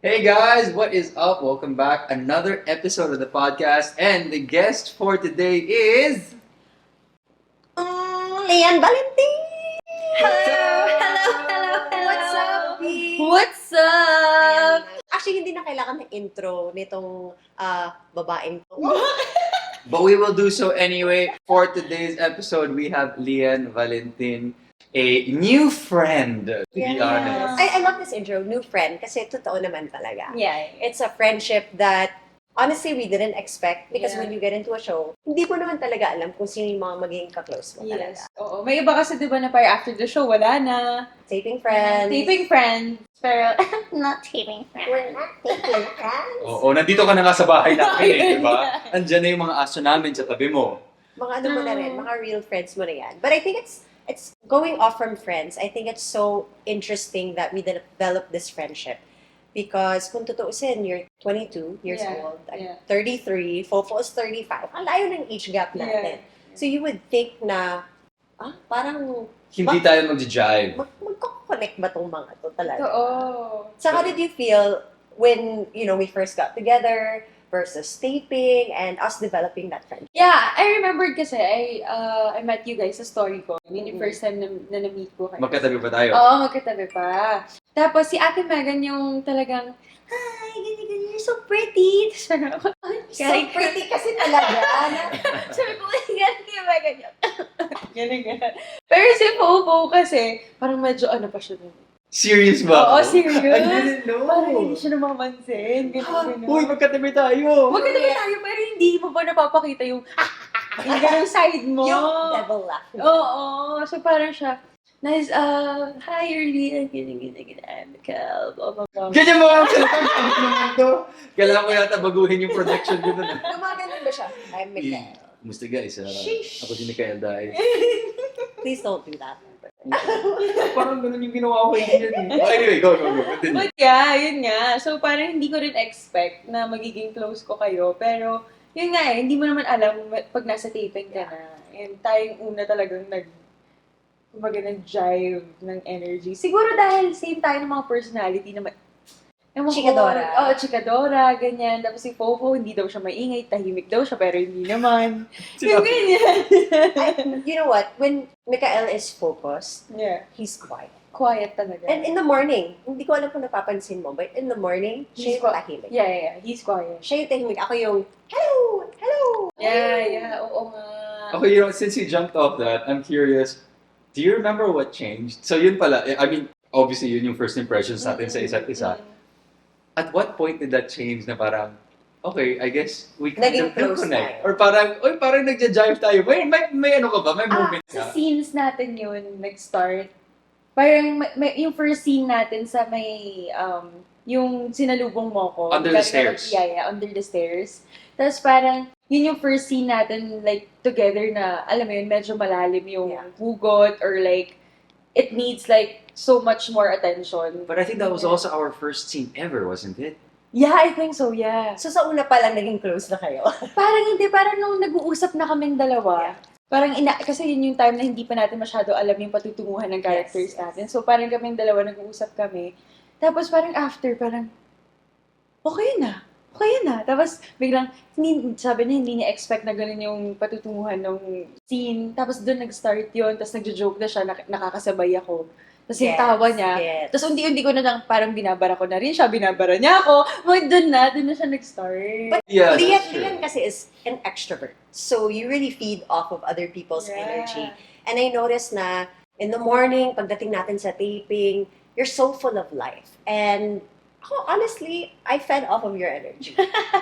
Hey guys, what is up? Welcome back. Another episode of the podcast, and the guest for today is Lianne Valentin! Hello. What's up, B? What's up? Actually, hindi na kailangan ng intro nitong babaeng to. But we will do so anyway. For today's episode, we have Lianne Valentin, a new friend, to be honest. I love this intro, new friend, kasi totoo naman talaga. Yeah. It's a friendship that honestly we didn't expect because Yeah. when you get into a show, hindi mo naman talaga alam kung sino yung mga magiging ka-close mo talaga. Yes. Oo. May iba kasi diba na parang after the show, wala na. Taping friends. Taping friends. Pero, not taping friends. We're not taping friends. Oo, nandito ka na nga sa bahay namin, di ba? Andyan na yung mga aso namin sa tabi mo. Mga ano mo na rin, mga real friends mo na yan. But I think it's going off from friends. I think it's so interesting that we developed this friendship. Because kung tutuusin, you're 22 years Yeah, old, I'm yeah. 33, Fofo is 35. Ang layo ng age gap natin. So you would think na, parang Hindi tayo mag-jive. magkoconnect ba tong mga to talaga? Oo. So how did you feel when, we first got together versus taping and us developing that friendship? Yeah, I remembered kasi I met you guys sa story ko. Yung first time na na-meet ko kayo. Magkatabi ba tayo? Oo, magkatabi pa. Tapos si Ate Megan yung talagang, hi, ganyan, you're so pretty. Tapos parang ako, So pretty kasi talaga. sabi ko, ganyan kayo ba, ganyan. Ganyan. Pero si Popo kasi, parang medyo ano pa siya nun. Serious ba? Oo, ako? serious. I didn't know. Parang hindi siya namamansin. Ganyan. Uy, magkatabi tayo. Magkatabi tayo, pero hindi mo ba napapakita yung ganang side mo? Yung devil laugh. Oo. So parang siya, nice, hi, Erlene, ganyan, Mikael, blah, blah, blah. Ganyan mo ang cellphone. Ano naman to? Kailangan ko yata baguhin yung production ko na. Gumaganon ba siya? I'm Mikael. Kumusta guys? Sheesh. Ako si Mikael dahil. Please don't do that. Parang ganun yung ginawa ko yun. Anyway, go. Continue. But yeah, yun nga. So parang hindi ko rin expect na magiging close ko kayo. Pero yun nga hindi mo naman alam pag nasa taping ka na. And tayong una talagang kumbaga nag-jive ng energy. Siguro dahil same tayo ng mga personality na Chikadora. Oo, chikadora, ganyan. Tapos si Fofo, hindi daw siya maingay, tahimik daw siya, pero hindi naman. Yung ganyan. You know what? When Mikael is focused, Yeah. he's quiet. Quiet talaga. And in the morning, hindi ko alam kung napapansin mo, but in the morning, siya yung tahimik. Yeah. He's quiet. Siya yung tahimik. Ako yung, hello! Yeah. Oo nga. Okay, since you jumped off that, I'm curious, do you remember what changed? So yun pala, I mean, obviously yun yung first impressions natin sa isa't isa. At what point did that change na parang, okay, I guess we kind Naging of do close connect? tayo. Or parang nagja-jive tayo. May ano ka ba? May moment Sa ka? scenes natin yun, nag-start. Parang yung first scene natin sa may, yung sinalubong mo ko. Under the stairs. Yeah, under the stairs. Tapos parang, yun yung first scene natin, like, together na, alam mo yun, medyo malalim yung hugot or like, it needs like, so much more attention. But I think that was also our first scene ever, wasn't it? Yeah, I think so, yeah. So sa una pa lang naging close na kayo. Parang hindi, parang nung nag-uusap na kaming dalawa, parang kasi yun yung time na hindi pa natin masyado alam yung patutunguhan ng characters natin. So parang kaming dalawa nag-uusap kami. Tapos parang after, parang, okay na. Tapos biglang, sabi niya, hindi niya expect na ganun yung patutunguhan ng scene. Tapos doon nag-start yun, tapos nagjo-joke na siya, nakakasabay ako. Tapos yung tawa niya. Tapos unti-unti ko na lang parang binabara ko na rin siya, binabara niya ako. Doon na siya nag-start. But Yeah, that's true. Lian kasi is an extrovert. So you really feed off of other people's Yeah. energy. And I noticed na in the morning, pagdating natin sa taping, you're so full of life. And honestly, I fed off of your energy.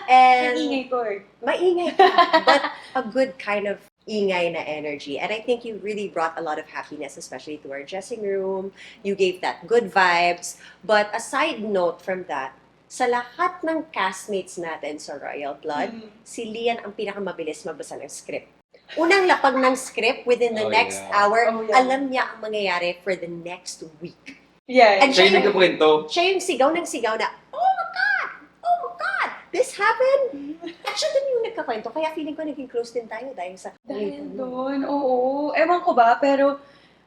And Ingay ko eh. maingay ka, but a good kind of ingay na energy. And I think you really brought a lot of happiness, especially to our dressing room. You gave that good vibes. But a side note from that, sa lahat ng castmates natin sa Royal Blood, si Lian ang pinakamabilis magbasa ng script. Unang lapag ng script within the Oh, next yeah. hour, Oh, yeah. alam niya ang mangyayari for the next week. Yeah. And Siya yung nagkakwento. Siya yung sigaw ng sigaw na, oh my God, this happened. At siya din yung nagkakwento. Kaya feeling ko naging close din tayo dahil sa... Dahil doon, oo. Ewan ko ba, pero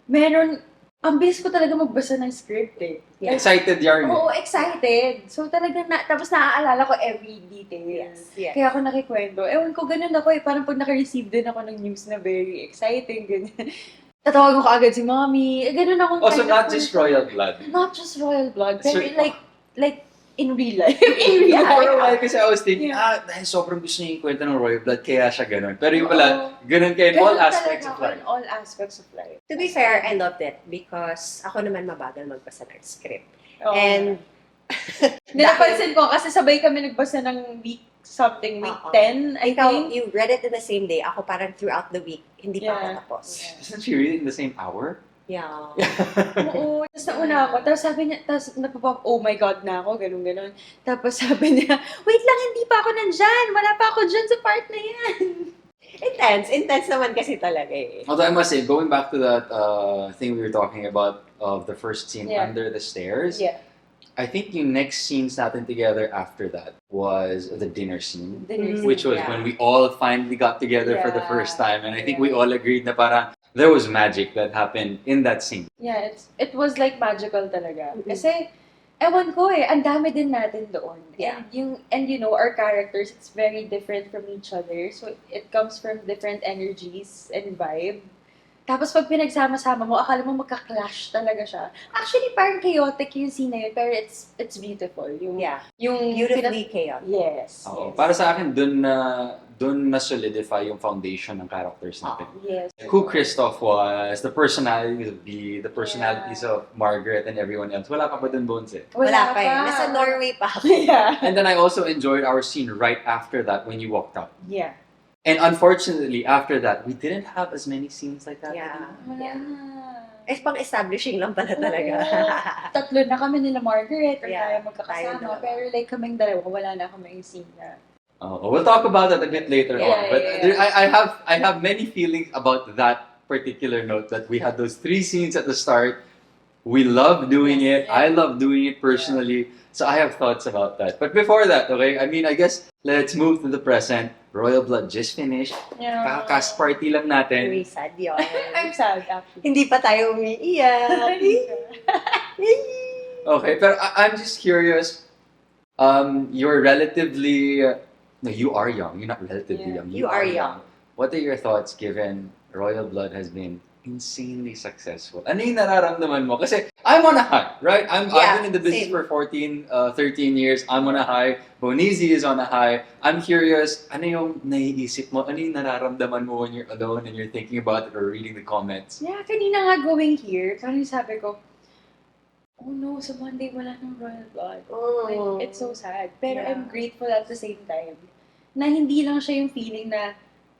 meron, ang bilis ko talaga magbasa ng script eh. Yeah. Excited yarn. Oo, excited. So talagang, tapos naaalala ko every detail. Yes. Kaya ako nakikwento. Ewan ko, ganun ako eh. Parang pag naka-receive din ako ng news na very exciting, ganyan. Tatawagan ko agad si mommy. Ganun akong Also, not just royal blood. Not just royal blood. Pero So- like in real life. In real For a life. while kasi I was thinking, Yeah. dahil sobrang gusto niya yung kwento ng royal blood, kaya siya ganun. Pero yung pala, ganun kayo in all Ganun aspects talaga of ako life. in all aspects of life. To be fair, I loved it because ako naman mabagal magbasa ng script. Oo. And Napansin ko kasi sabay kami nagbasa ng week 10, I ikaw, think. you read it in the same day. Ako parang throughout the week, hindi pa ako Yeah. tapos. Isn't she reading the same hour? Yeah. Oo. Tapos nauna ako. Tapos sabi niya, oh my God na ako, ganun. Tapos sabi niya, wait lang, hindi pa ako nandyan. Wala pa ako dyan sa part na yan. Intense naman kasi talaga eh. Although I must say, going back to that thing we were talking about of the first scene Yeah. under the stairs, Yeah. I think yung next scenes natin together after that was the dinner scene. Which Which was when we all finally got together for the Yeah. first time. And I think Yeah. we all agreed na parang there was magic that happened in that scene. Yeah, it was like magical talaga. Mhm. Kasi, ewan ko eh, ang dami din natin doon. Yeah. And you know, our characters, it's very different from each other. So, it comes from different energies and vibe. Tapos pag pinagsama-sama mo, akala mo magka-clash talaga siya. Actually, parang chaotic yung scene na yun, pero it's beautiful. Yeah. Yung Beautifully chaotic. Yes. Oo. Yes. Para sa akin, dun na solidify yung foundation ng characters natin. Yes. Who Christoph was, the personalities of Bea, the personalities of Margaret and everyone else. Wala ka pa dun, Bones eh. Wala pa eh. Nasa Norway pa ako. Yeah. And then I also enjoyed our scene right after that when you walked out. Yeah. And unfortunately, after that, we didn't have as many scenes like that. Yeah. Wala Yeah. na. Eh, pang-establishing lang pala talaga. Tatlo na kami nila Margaret or Yeah, tayo magkakasama. tayo dalawa. Pero like kaming dalawa, wala na kami yung scene na. We'll talk about that a bit later Yeah, on. But yeah. I have many feelings about that particular note that we had those 3 scenes at the start. We love doing it. Yeah. I love doing it personally. So I have thoughts about that. But before that, okay, I mean, I guess let's move to the present. Royal Blood just finished. Yeah. Kaka-cast party lang natin. Very sad yun. I'm sad actually. Hindi pa tayo umiiyak. Okay, pero I'm just curious. You're relatively... no, you are young. You're not relatively Yeah. young. You are young. What are your thoughts given Royal Blood has been insanely successful? Ano yung nararamdaman mo? Kasi I'm on a high, right? I've been in the business same. for 13 years. I'm on a high. Bonizi is on a high. I'm curious, ano yung naiisip mo? Ano yung nararamdaman mo when you're alone and you're thinking about it or reading the comments? Yeah, kanina nga going here, parang sabi ko, oh no, sa Monday wala ng Royal Blood. Like, it's so sad. Pero Yeah. I'm grateful at the same time na hindi lang siya yung feeling na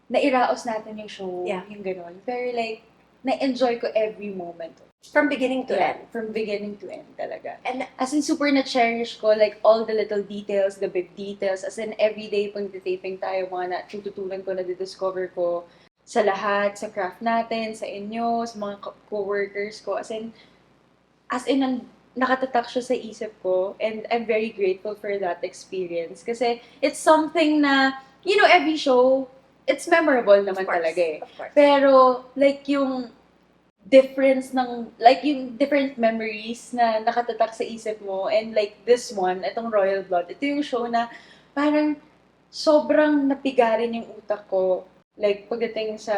nairaos natin yung show, Yeah. yung gano'n. Pero like, na-enjoy ko every moment. From beginning to end. From beginning to end talaga. And As in, super na-cherish ko, like, all the little details, the big details. As in, everyday pag taping tayo, mga natututunan ko, na-discover ko sa lahat, sa craft natin, sa inyo, sa mga co-workers ko. As in, nakatatak siya sa isip ko. And I'm very grateful for that experience. Kasi, it's something na, you know, every show, it's memorable naman talaga eh. Of course. Pero, like, yung difference ng, like, yung different memories na nakatatak sa isip mo, and like, this one, itong Royal Blood, ito yung show na parang sobrang napigarin yung utak ko, like, pagdating sa,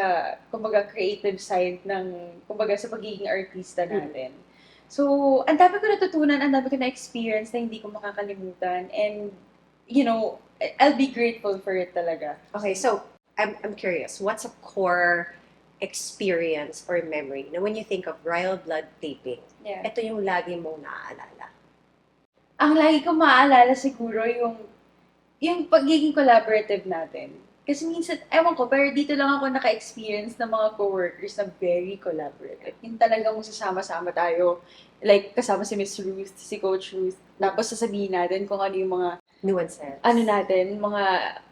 kumbaga, creative side ng, kumbaga, sa pagiging artista natin. So, ang dami ko natutunan, ang dami ko na-experience na hindi ko makakalimutan, and, you know, I'll be grateful for it talaga. Okay, so I'm curious. What's a core experience or memory na when you think of Royal Blood taping, Yeah. ito yung lagi mong naaalala? Ang lagi ko maaalala siguro yung pagiging collaborative natin. Kasi minsan, ewan ko, pero dito lang ako naka-experience ng mga coworkers na very collaborative. Yung talagang sasama-sama tayo. Like, kasama si Miss Ruth, si Coach Ruth. Tapos sasabihin natin kung ano yung mga, Nuances. mga,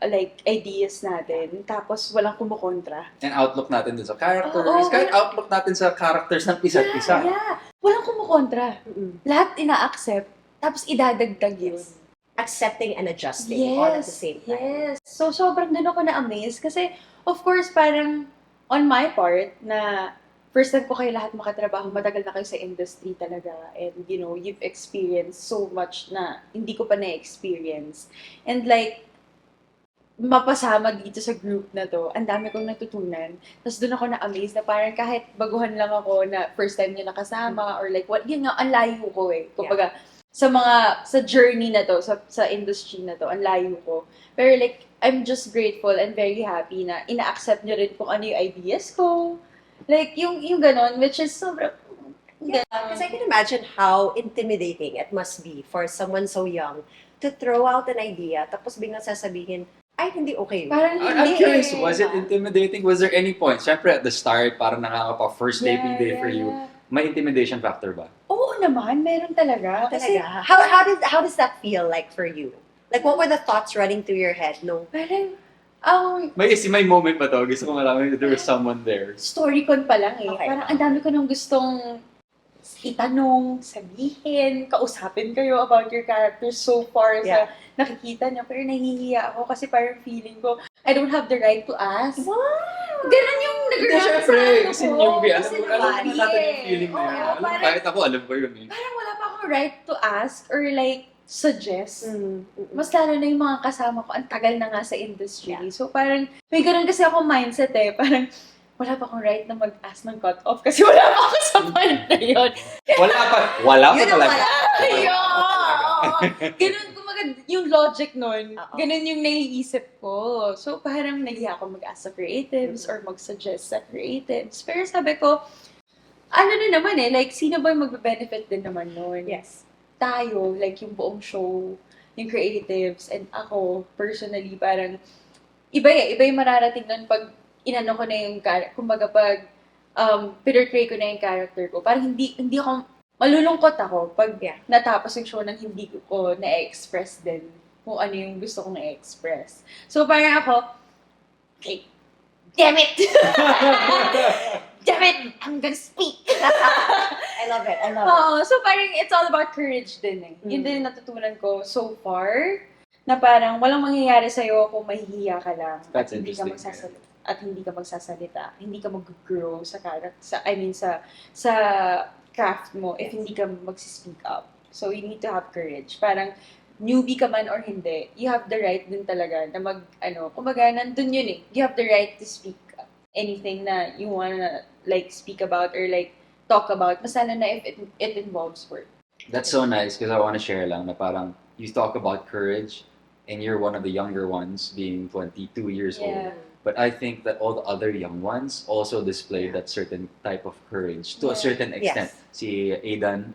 like, ideas natin. Tapos walang kumukontra. And outlook natin dun sa characters. Oo, Kahit outlook natin sa characters ng isa't isa. Yeah. Walang kumukontra. Mm-mm. Lahat ina-accept. Tapos idadagdag yun. Yes. Accepting and adjusting all at the same time. Yes. So, sobrang doon ako na-amaze. Kasi, of course, parang on my part na first time ko kayo lahat makatrabaho, matagal na kayo sa industry talaga. And, you know, you've experienced so much na hindi ko pa na-experience. And like, mapasama dito sa group na to, ang dami kong natutunan. Tapos doon ako na-amaze na parang kahit baguhan lang ako na first time niyo nakasama or like, what, yun nga, ang layo ko eh. Kumbaga, sa journey na to, sa industry na to, ang layo ko. Pero like, I'm just grateful and very happy na ina-accept niyo rin kung ano yung ideas ko. Like, yung ganon, which is sobrang, Because I can imagine how intimidating it must be for someone so young to throw out an idea tapos biglang sasabihin, ay, hindi okay. parang I'm hindi curious, eh. was it intimidating? Was there any point? Siyempre, at the start, parang first taping day for you. May intimidation factor ba? Oo naman, meron talaga. Kasi, Talaga? How does that feel like for you? Like, what were the thoughts running through your head? No. parang, May moment ba to? Gusto ko malaman if there was someone there. storycon pa lang eh. Okay. Parang ang dami ko nang gustong itanong, sabihin, kausapin kayo about your character so far Yeah. sa nakikita niyo. Pero nahihiya ako kasi parang feeling ko, I don't have the right to ask. Wow! Ganun yung nag-run Siyempre, sa kasi ano ko. newbie. Kasi Alam mo newbie natin yung eh. feeling na yun. Oo, parang, Kahit ako, alam ko yun eh. parang wala pa akong right to ask or like, suggest. Mm-mm. Mas lalo na yung mga kasama ko, ang tagal na nga sa industry. Yeah. So parang, may ganun kasi akong mindset eh. Parang, wala pa akong right na mag-ask ng cut-off kasi wala pa ako sa point na yun. Wala pa Yun ang talaga. Ganun, kumaga, yung logic nun, Oo. ganun yung naiisip ko. So parang nahiya ako mag-ask sa creatives or mag-suggest sa creatives. Pero sabi ko, ano na naman eh, like, sino ba yung magbe-benefit din naman nun? Yes. Tayo, like yung buong show, yung creatives, and ako, personally, parang, iba yung mararating nun pag inano ko na yung, kumbaga pag pinurtray ko na yung character ko. Parang hindi ako, malulungkot ako pag natapos yung show nang hindi ko na-express din kung ano yung gusto kong na-express. So parang ako, okay, damn it! Damn it! I'm gonna speak! I love it. Oo, so parang it's all about courage din eh. Yun din yung natutunan ko so far, na parang walang mangyayari sa'yo kung mahihiya ka lang That's at hindi ka interesting, magsasalita. At hindi ka magsasalita, hindi ka mag-grow sa sa craft mo if hindi ka mag-speak up. So you need to have courage. Parang newbie ka man or hindi, you have the right din talaga na kumbaga nandun yun eh. You have the right to speak anything na you wanna like speak about or like talk about. Mas lalo na if it involves work. That's so nice because I want to share lang na parang you talk about courage and you're one of the younger ones being 22 years old. But I think that all the other young ones also display that certain type of courage to a certain extent. Yes. Si Aidan,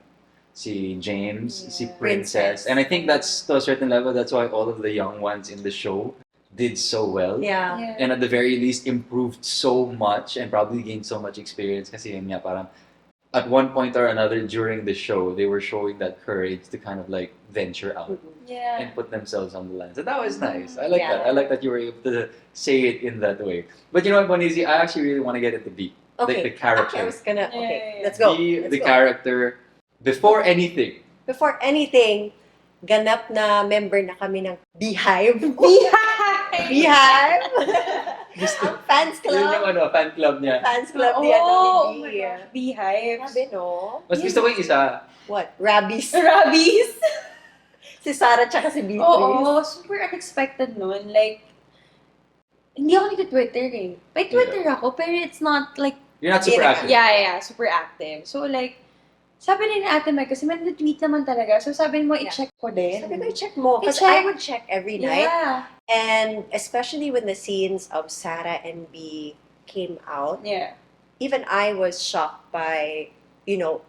si James, si Yeah. Princess. And I think that's to a certain level, that's why all of the young ones in the show did so well. Yeah. And at the very least, improved so much and probably gained so much experience kasi yun nga parang at one point or another during the show, they were showing that courage to kind of like venture out Yeah. and put themselves on the line. So that was nice. I like Yeah. that. I like that you were able to say it in that way. But you know what, Bonizi, I actually really want to get into the Okay. the character. I was gonna, Yeah. let's go. The character before anything. Before anything, ganap na member na kami ng Beehive. Beehive! Ang fans Yun yung club. fan club niya. Fans club ni Oh ni my Bee. gosh, beehives. Sabi, no? Mas gusto ko yung isa. What? Rabbies. Rabbies. Si Sarah tsaka si Beatrice. Oo, super unexpected nun. Like, hindi ako nag-Twitter eh. May Twitter ako, pero it's not like, You're not super active. yeah, super active. So like, sabi ni Ate Mai, kasi may tweet naman talaga. So sabi mo, i-check ko din. Sabi ko, i-check mo. Because I-check. I would check every night. Yeah. And especially when the scenes of Sarah and Bee came out, Yeah. even I was shocked by,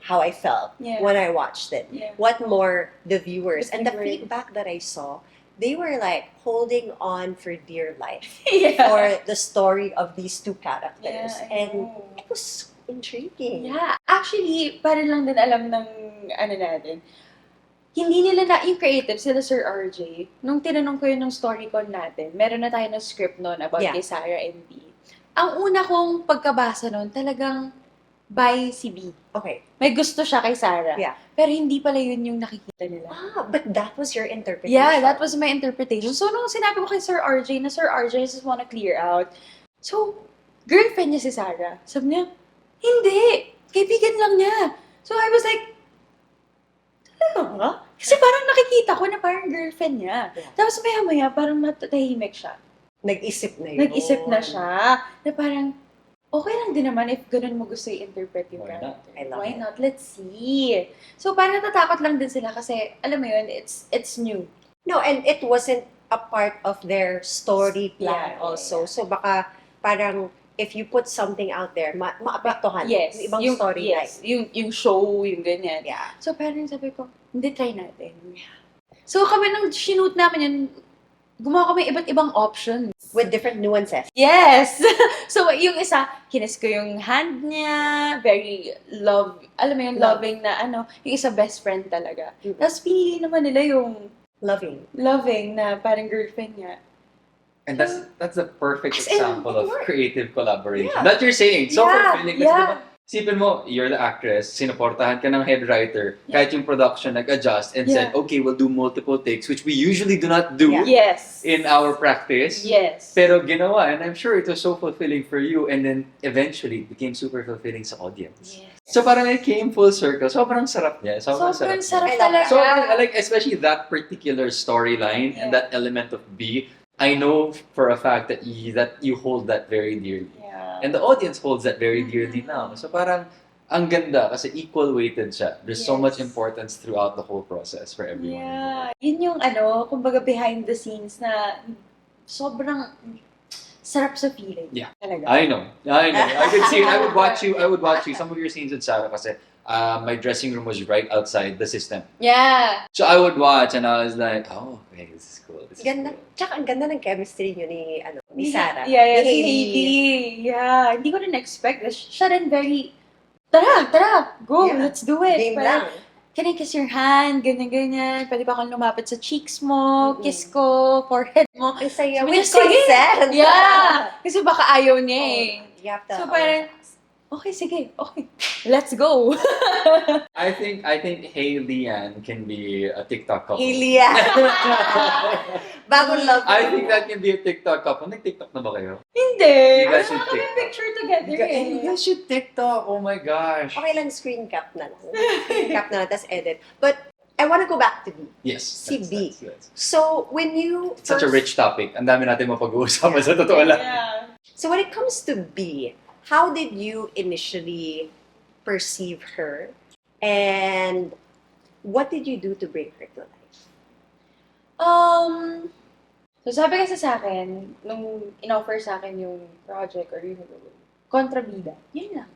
how I felt Yeah. when I watched it. Yeah. What more the viewers. The And the viewers. feedback that I saw, they were like holding on for dear life Yeah. for the story of these two characters. Yeah, I And know. it was intriguing. Yeah. Actually, para lang din alam ng natin, hindi nila yung creative, sila Sir RJ, nung tinanong ko yun ng storycon natin, meron na tayo ng script nun about Yeah. kay Sarah and B. Ang una kong pagkabasa nun, talagang by si B. Okay. May gusto siya kay Sarah. Yeah. Pero hindi pala yun yung nakikita nila. But that was your interpretation. Yeah, that was my interpretation. So, nung sinabi ko kay Sir RJ na, Sir RJ, I just wanna clear out. So, girlfriend niya si Sarah. Sabi niya, Hindi! Kaibigan lang niya. So I was like, talaga ba? Kasi parang nakikita ko na parang girlfriend niya. Yeah. Tapos maya-maya, parang natahimik siya. Nag-isip na yun. Nag-isip na siya. Na parang, okay lang din naman if ganun mo gusto i-interpret yung Why not? character. I love Why it. not? Let's see. So parang natatakot lang din sila kasi, alam mo yun, it's new. No, and it wasn't a part of their story plan Yeah, also. yeah. So baka parang if you put something out there, maapektuhan Yes. yung ibang storyline. Yes. Yung show, yung ganyan. Yeah. So parang sabi ko, hindi, try natin. So kami nung shoot namin yun, gumawa kami iba't ibang option. With different nuances. Yes! So yung isa, kinis ko yung hand niya, very alam mo yung Love. loving na ano, yung isa best friend talaga. Mhm. Tapos pinili naman nila yung Loving. na parang girlfriend niya. And that's the perfect As in, example it of worked. creative collaboration. Yeah. That you're saying. So Yeah, fulfilling. Kasi yeah. diba, sipin mo, you're the actress, sinuportahan ka ng head writer, kahit yung production nag-adjust and said, Yeah. okay, we'll do multiple takes, which we usually do not do Yeah. Yes. in our practice. Yes. Pero ginawa, and I'm sure it was so fulfilling for you, and then eventually it became super fulfilling sa audience. Yes. So parang it came full circle. Sobrang sarap niya. Sobrang sarap I love talaga. So I like especially that particular storyline and that element of B. I know for a fact that you hold that very dearly. Yeah. And the audience holds that very dearly now. So parang ang ganda kasi equal weighted siya. There's so Yes. much importance throughout the whole process for everyone. Yeah. Yun yung ano, kumbaga behind the scenes na sobrang sarap sa feeling. Yeah. Talaga. I know. I could see it. I would watch you. Some of your scenes with Sarah kasi my dressing room was right outside the system. Yeah. So I would watch and I was like, oh, okay, this is cool. This is Ganda. cool. Tsaka ang ganda ng chemistry niyo ni Sarah. Yeah, Ni si Hailey. Yeah. Hindi ko rin expect. Siya rin very, tara, go, Yeah. let's do it. Game Parang, lang. can I kiss your hand? Ganyan. Pwede ba akong lumapit sa cheeks mo? Kiss ko, forehead mo. Ang saya. Sabi With niya, sige. consent. Yeah! Kasi baka ayaw niya eh. You have to. So parang, okay, sige, okay. Let's go. I think Hey Lianne can be a TikTok couple. Hilia. Bagong love. I think that can be a TikTok couple. Nag-TikTok na ba kayo? Hindi. You guys Wala should kami TikTok. picture together You eh. guys should TikTok. Oh my gosh. Okay lang, screen cap na lang. Screen cap na lang, tas edit. But I want to go back to B. Yes. Si B. That's So, when you... It's such a rich topic. Ang dami natin mapag-uusapan sa totoo lang. Yeah. So, when it comes to B, how did you initially perceive her? And what did you do to bring her to life? So sabi kasi sa akin, nung in-offer sa akin yung project or yung kontrabida. Yan lang.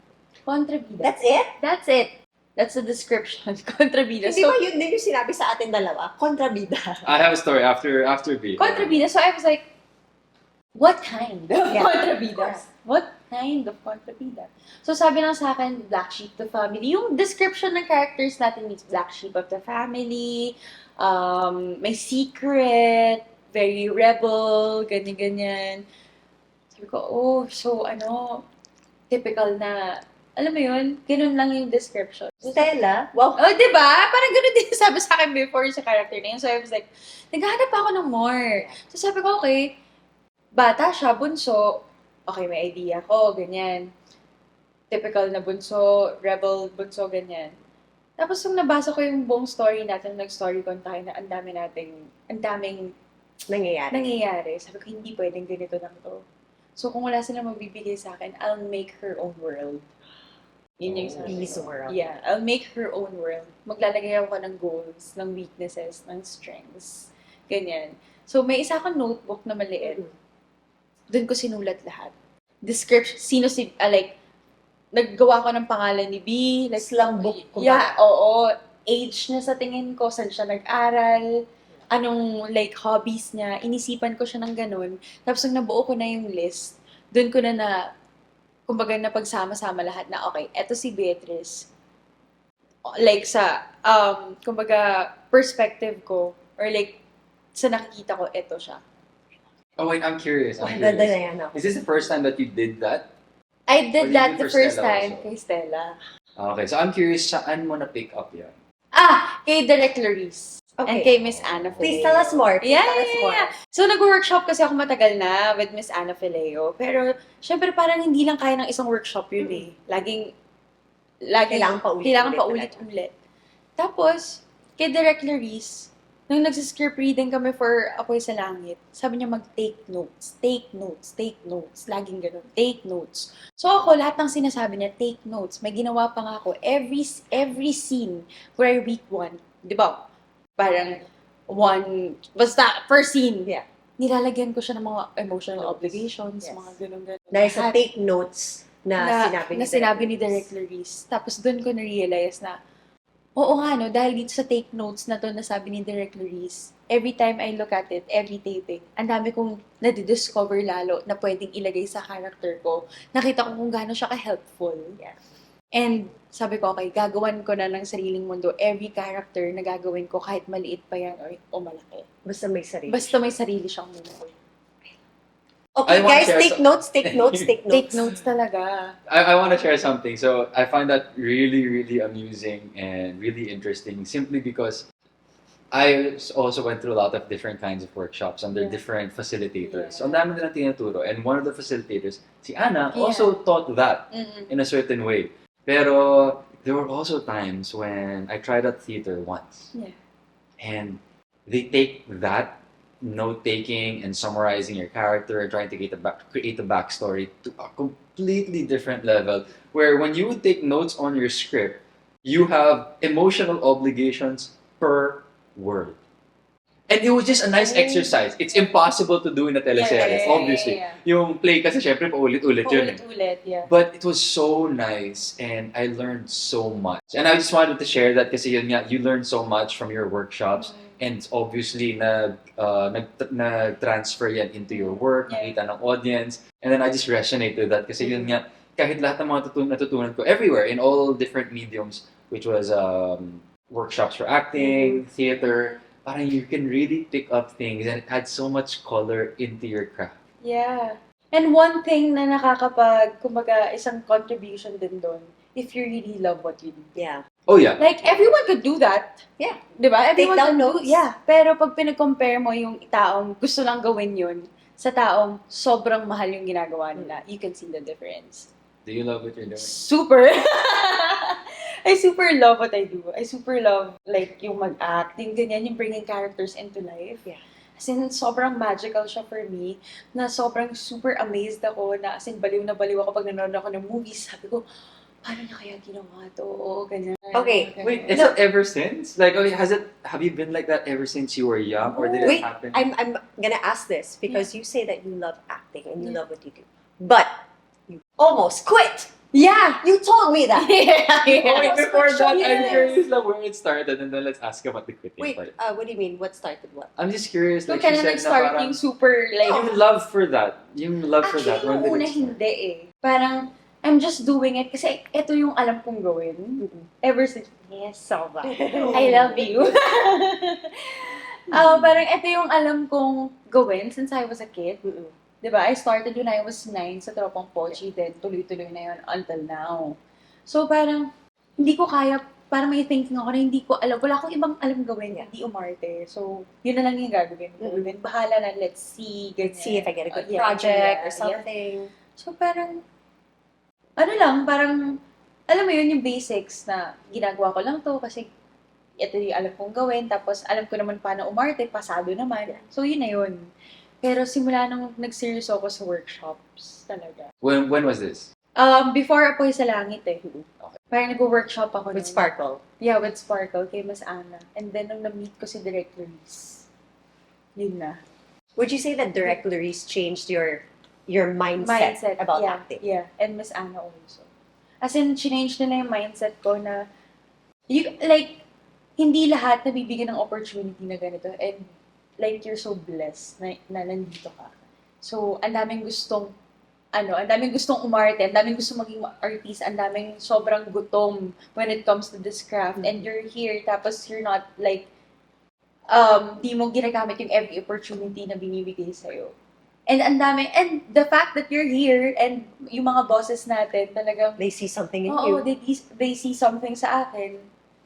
Kontrabida. That's it? That's it. That's the description. Kontrabida. Hindi ba yun din yung sinabi sa atin dalawa? Kontrabida. I have a story after B. Kontrabida. So I was like, what kind of Yeah, kontrabida? of course. What kind of kontrabida? So sabi lang sa akin, black sheep of the family. Yung description ng characters natin means black sheep of the family, may secret, very rebel, ganyan-ganyan. Sabi ko, oh, so typical na, alam mo yun, ganun lang yung description. Stella? Wow. Oh, di ba? Parang ganun din sabi sa akin before sa character na yun. So I was like, naghahanap ako ng more. So sabi ko, okay, bata siya, bunso. Okay, may idea ko, ganyan. Typical na bunso, rebel bunso, ganyan. Tapos nung nabasa ko yung buong story natin, nag-story con tayo na ang daming nangyayari. Sabi ko, hindi pwedeng ganito lang to. So kung wala silang magbibigay sa akin, I'll make her own world. Yun yung sabi Peace ko. world. Yeah, I'll make her own world. Maglalagay ako ng goals, ng weaknesses, ng strengths. Ganyan. So may isa akong notebook na maliit. Doon ko sinulat lahat. Description, naggawa ko ng pangalan ni B. Like, Slang book. Yeah, oo. Age niya sa tingin ko, saan siya nag-aral, anong hobbies niya. Inisipan ko siya ng ganun. Tapos nung nabuo ko na yung list, doon ko na kumbaga napagsama-sama lahat na, okay, eto si Beatrice. Kumbaga, perspective ko, or sa nakikita ko, eto siya. Oh wait, I'm curious. Ganda na yan. Is this the first time that you did that? I Or did you that did the for first Stella time also? kay Stella. Okay, so I'm curious, saan mo na-pick up yan? Kay Direct Clarice. And Okay. kay Miss Anna Fileo. Please tell us more. Please Yeah, tell us more. yeah. So, nag-workshop kasi ako matagal na with Miss Anna Fileo. Pero, syempre parang hindi lang kaya ng isang workshop yun eh. Laging Kailangan paulit-ulit. Tapos, kay Direk Clarice, nung nagsiscript reading kami for Apoy sa Langit, sabi niya mag-take notes, take notes, take notes. Laging ganun, take notes. So ako, lahat ng sinasabi niya, take notes. May ginawa pa nga ako. Every scene where I week one, di ba? Parang basta per scene. Yeah. Nilalagyan ko siya ng mga emotional obligations, Yes. mga ganun-ganun. Dahil sa take notes na sinabi ni Direk Clarice. Tapos doon ko na-realize na, oo nga no, dahil dito sa take notes na to na sabi ni Direk Clarice, every time I look at it, every taping, ang dami kong nadidiscover lalo na pwedeng ilagay sa character ko. Nakita ko kung gaano siya ka-helpful. Yeah. And sabi ko, okay, gagawan ko na ng sariling mundo. Every character na gagawin ko, kahit maliit pa yan o malaki. Basta may sarili. Basta may sarili siyang mundo. Okay, I want guys, to share take notes, take notes, take notes. Take notes talaga. I want to share something. So I find that really, really amusing and really interesting simply because I also went through a lot of different kinds of workshops under different facilitators. So ang dami nilang tinuturo. And one of the facilitators, si Anna, also taught that in a certain way. Pero there were also times when I tried out theater once. Yeah. And they take that note-taking and summarizing your character and trying to create a backstory to a completely different level. Where when you would take notes on your script, you have emotional obligations per word. And it was just a nice exercise. It's impossible to do in a teleseries, obviously. Yung play kasi syempre paulit-ulit yun. Paulit-ulit, yeah. But it was so nice and I learned so much. And I just wanted to share that kasi yun nga, you learned so much from your workshops and obviously nag-transfer yan into your work, nakita ng audience. And then I just resonate with that kasi yun nga, kahit lahat ng mga natutunan ko everywhere in all different mediums, which was workshops for acting, theater, parang you can really pick up things and it adds so much color into your craft. Yeah. And one thing na kumbaga, isang contribution din doon, if you really love what you do. Yeah. Oh yeah. Like, everyone could do that. Yeah. Diba? Everyone Take down could notes. Yeah. Pero pag pinag-compare mo yung taong gusto lang gawin yun sa taong sobrang mahal yung ginagawa nila, you can see the difference. Do you love what you're doing? Super! I super love what I do. I super love, like, yung mag-act, yung ganyan, yung bringing characters into life. Yeah. As in, sobrang magical siya for me, na sobrang super amazed ako, na as in, baliw na baliw ako pag nanonood ako ng movies. Sabi ko, paano niya kaya ginawa to? Ganyan. Okay. Ganyan. Wait, is it ever since? Like, okay, have you been like that ever since you were young, or did it happen? I'm gonna ask this because you say that you love acting and you love what you do. But you almost quit! Yeah! You told me that! Oh, wait, before that, I'm Yes. curious like where it started, and then let's ask about the quitting Wait, part. what do you mean? What started what? I'm just curious, So, like she kaya said na nag-start parang, yung super, like, yung love for that. Yung love for that. actually, When nung did una it start? hindi eh. Parang, I'm just doing it kasi ito yung alam kong gawin. Ever since, yes, Salva. I love you. Parang ito yung alam kong gawin since I was a kid. Diba? I started when I was 9 sa Tropang Pochi, then tuloy-tuloy na yun until now. So parang, hindi ko kaya, parang may thinking ako na hindi ko alam. Wala akong ibang alam gawin, hindi umarte. So, yun na lang yung gagawin. Bahala na, let's see. Ganyan. See if I get a good Yeah, project yeah, or something. So parang, parang, alam mo yun, yung basics na ginagawa ko lang to kasi ito yung alam kong gawin, tapos alam ko naman paano umarte, pasado naman. So yun na yun. Pero simula nung nag-serious ako sa workshops talaga. When was this? Before Apoy sa Langit eh. Parang nag-workshop ako With nun. Sparkle. Yeah, with Sparkle, kay Mas Ana. And then nung na-meet ko si Direk Clarice, yun na. Would you say that Direct Clarice changed your mindset about acting? Yeah, and Miss Ana also. As in, change nila yung mindset ko na, hindi lahat nabibigyan ng opportunity na ganito. And, like, you're so blessed na nandito ka. So, ang daming gustong umarte, ang daming gustong maging artist, ang daming sobrang gutom when it comes to this craft. And you're here, tapos you're not, like, di mo ginagamit yung every opportunity na binibigay sa'yo. And the fact that you're here, and yung mga bosses natin, talagang, They see something in you. they see something sa akin.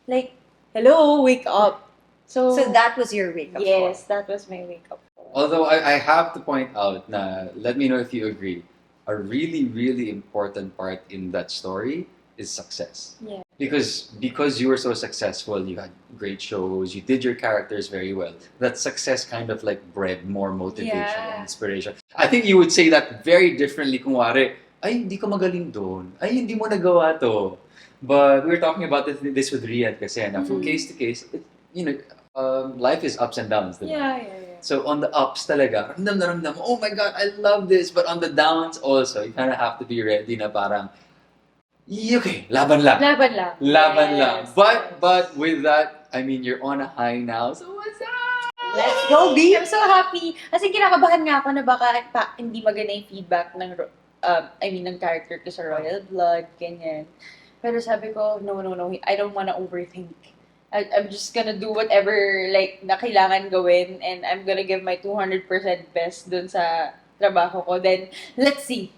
Like, hello, wake up. So that was your wake-up call. yes, that was my wake-up call. Although I have to point out na, let me know if you agree, a really, really important part in that story is success. Yeah. Because you were so successful, you had great shows, you did your characters very well. That success kind of like bred more motivation and Yeah. inspiration. I think you would say that very differently kung wari, ay, hindi ko magaling doon. Ay, hindi mo nagawa to. But we were talking about this with Rian kasi na from case to case, life is ups and downs, diba? Yeah. So on the ups talaga, ramdam na ramdam, oh my God, I love this. But on the downs also, you kind of have to be ready na parang, okay, laban lang. Laban lang. Laban Yes. lang. But with that, I mean, you're on a high now. So what's up? Let's go, B! I'm so happy. Kasi kinakabahan nga ako na baka hindi maganda yung feedback ng character ko sa Royal Blood, ganyan. Pero sabi ko, no, I don't wanna overthink. I'm just gonna do whatever na kailangan gawin and I'm gonna give my 200% best dun sa trabaho ko. Then, let's see.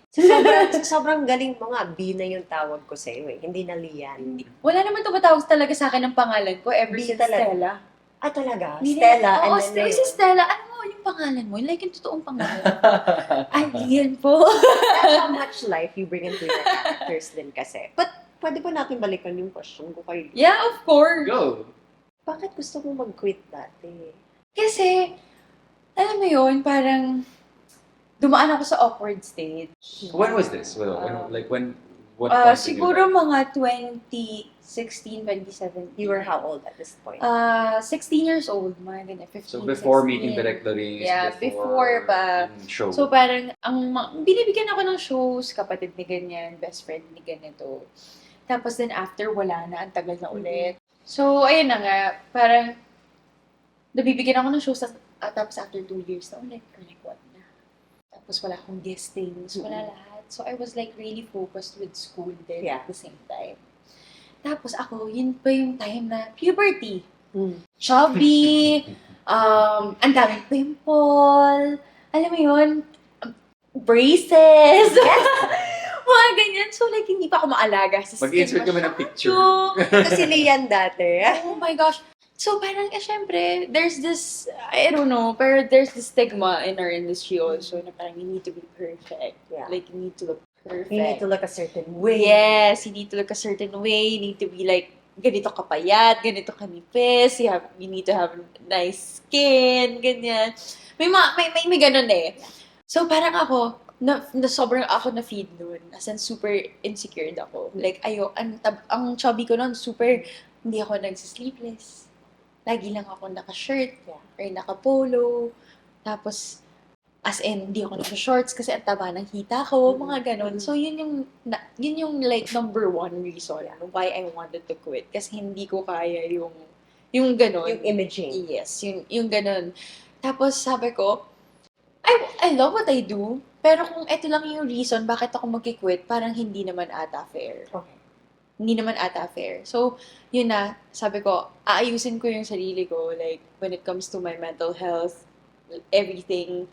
Sobrang galing mo nga. B na yung tawag ko sa'yo eh. Hindi na Lianne. Wala naman tumatawag talaga sa akin ng pangalan ko ever B since talaga. Stella. Ah, talaga? Hindi Stella. Oo, and then si Stella. Ano mo yung pangalan mo? Like yung totoong pangalan. Ay, yan po. That's how much life you bring into your characters din kasi. But, pwede ba natin balikan yung question ko kay Yeah, of course. Go! Bakit gusto mo mag-quit dati? Kasi, alam mo yun, parang dumaan ako sa awkward stage. When was this? What point did you Siguro mga 2016, 2017. You were how old at this point? 16 years old, mga ganyan, 15, So before 16. meeting directories, Yeah, before pa. show. So parang, binibigyan ako ng shows, kapatid ni ganyan, best friend ni ganito. Tapos then after, wala na, ang tagal na ulit. So, ayun na nga, parang, nabibigyan ako ng shows, tapos after 2 years na ulit, or like, what na. Tapos wala akong guestings, wala lahat. So, I was like really focused with school din at the same time. Tapos ako, yun pa yung time na puberty. Chubby, ang daming pimple, alam mo yun, braces, mga ganyan. So, like, hindi pa ako maalaga sa skin. Mag-insert kami ng picture. Ito si Lianne dati. Oh my gosh. So, parang, syempre, there's this, I don't know, pero there's this stigma in our industry also na parang you need to be perfect. Yeah. Like, you need to look perfect. You need to look a certain way. Yes, you need to look a certain way. You need to be like, ganito kapayat, ganito kanipis. You need to have nice skin, ganyan. May ganun eh. So, parang ako, sobrang ako na feed nun. As in, super insecure ako. Like, ang chubby ko nun, super, hindi ako nagsisleeveless. Lagi lang ako naka-shirt or naka-polo. Tapos, as in, hindi ako naka-shorts kasi ang taba ng hita ko, mga ganun. So, yun yung like number one reason why I wanted to quit. Kasi hindi ko kaya yung ganun. Yung imaging. Yes, yung ganun. Tapos, sabi ko, I love what I do, pero kung ito lang yung reason bakit ako mag-quit, parang hindi naman ata fair. Okay. Hindi naman ata fair. So, yun na, sabi ko, aayusin ko yung sarili ko, like, when it comes to my mental health, everything.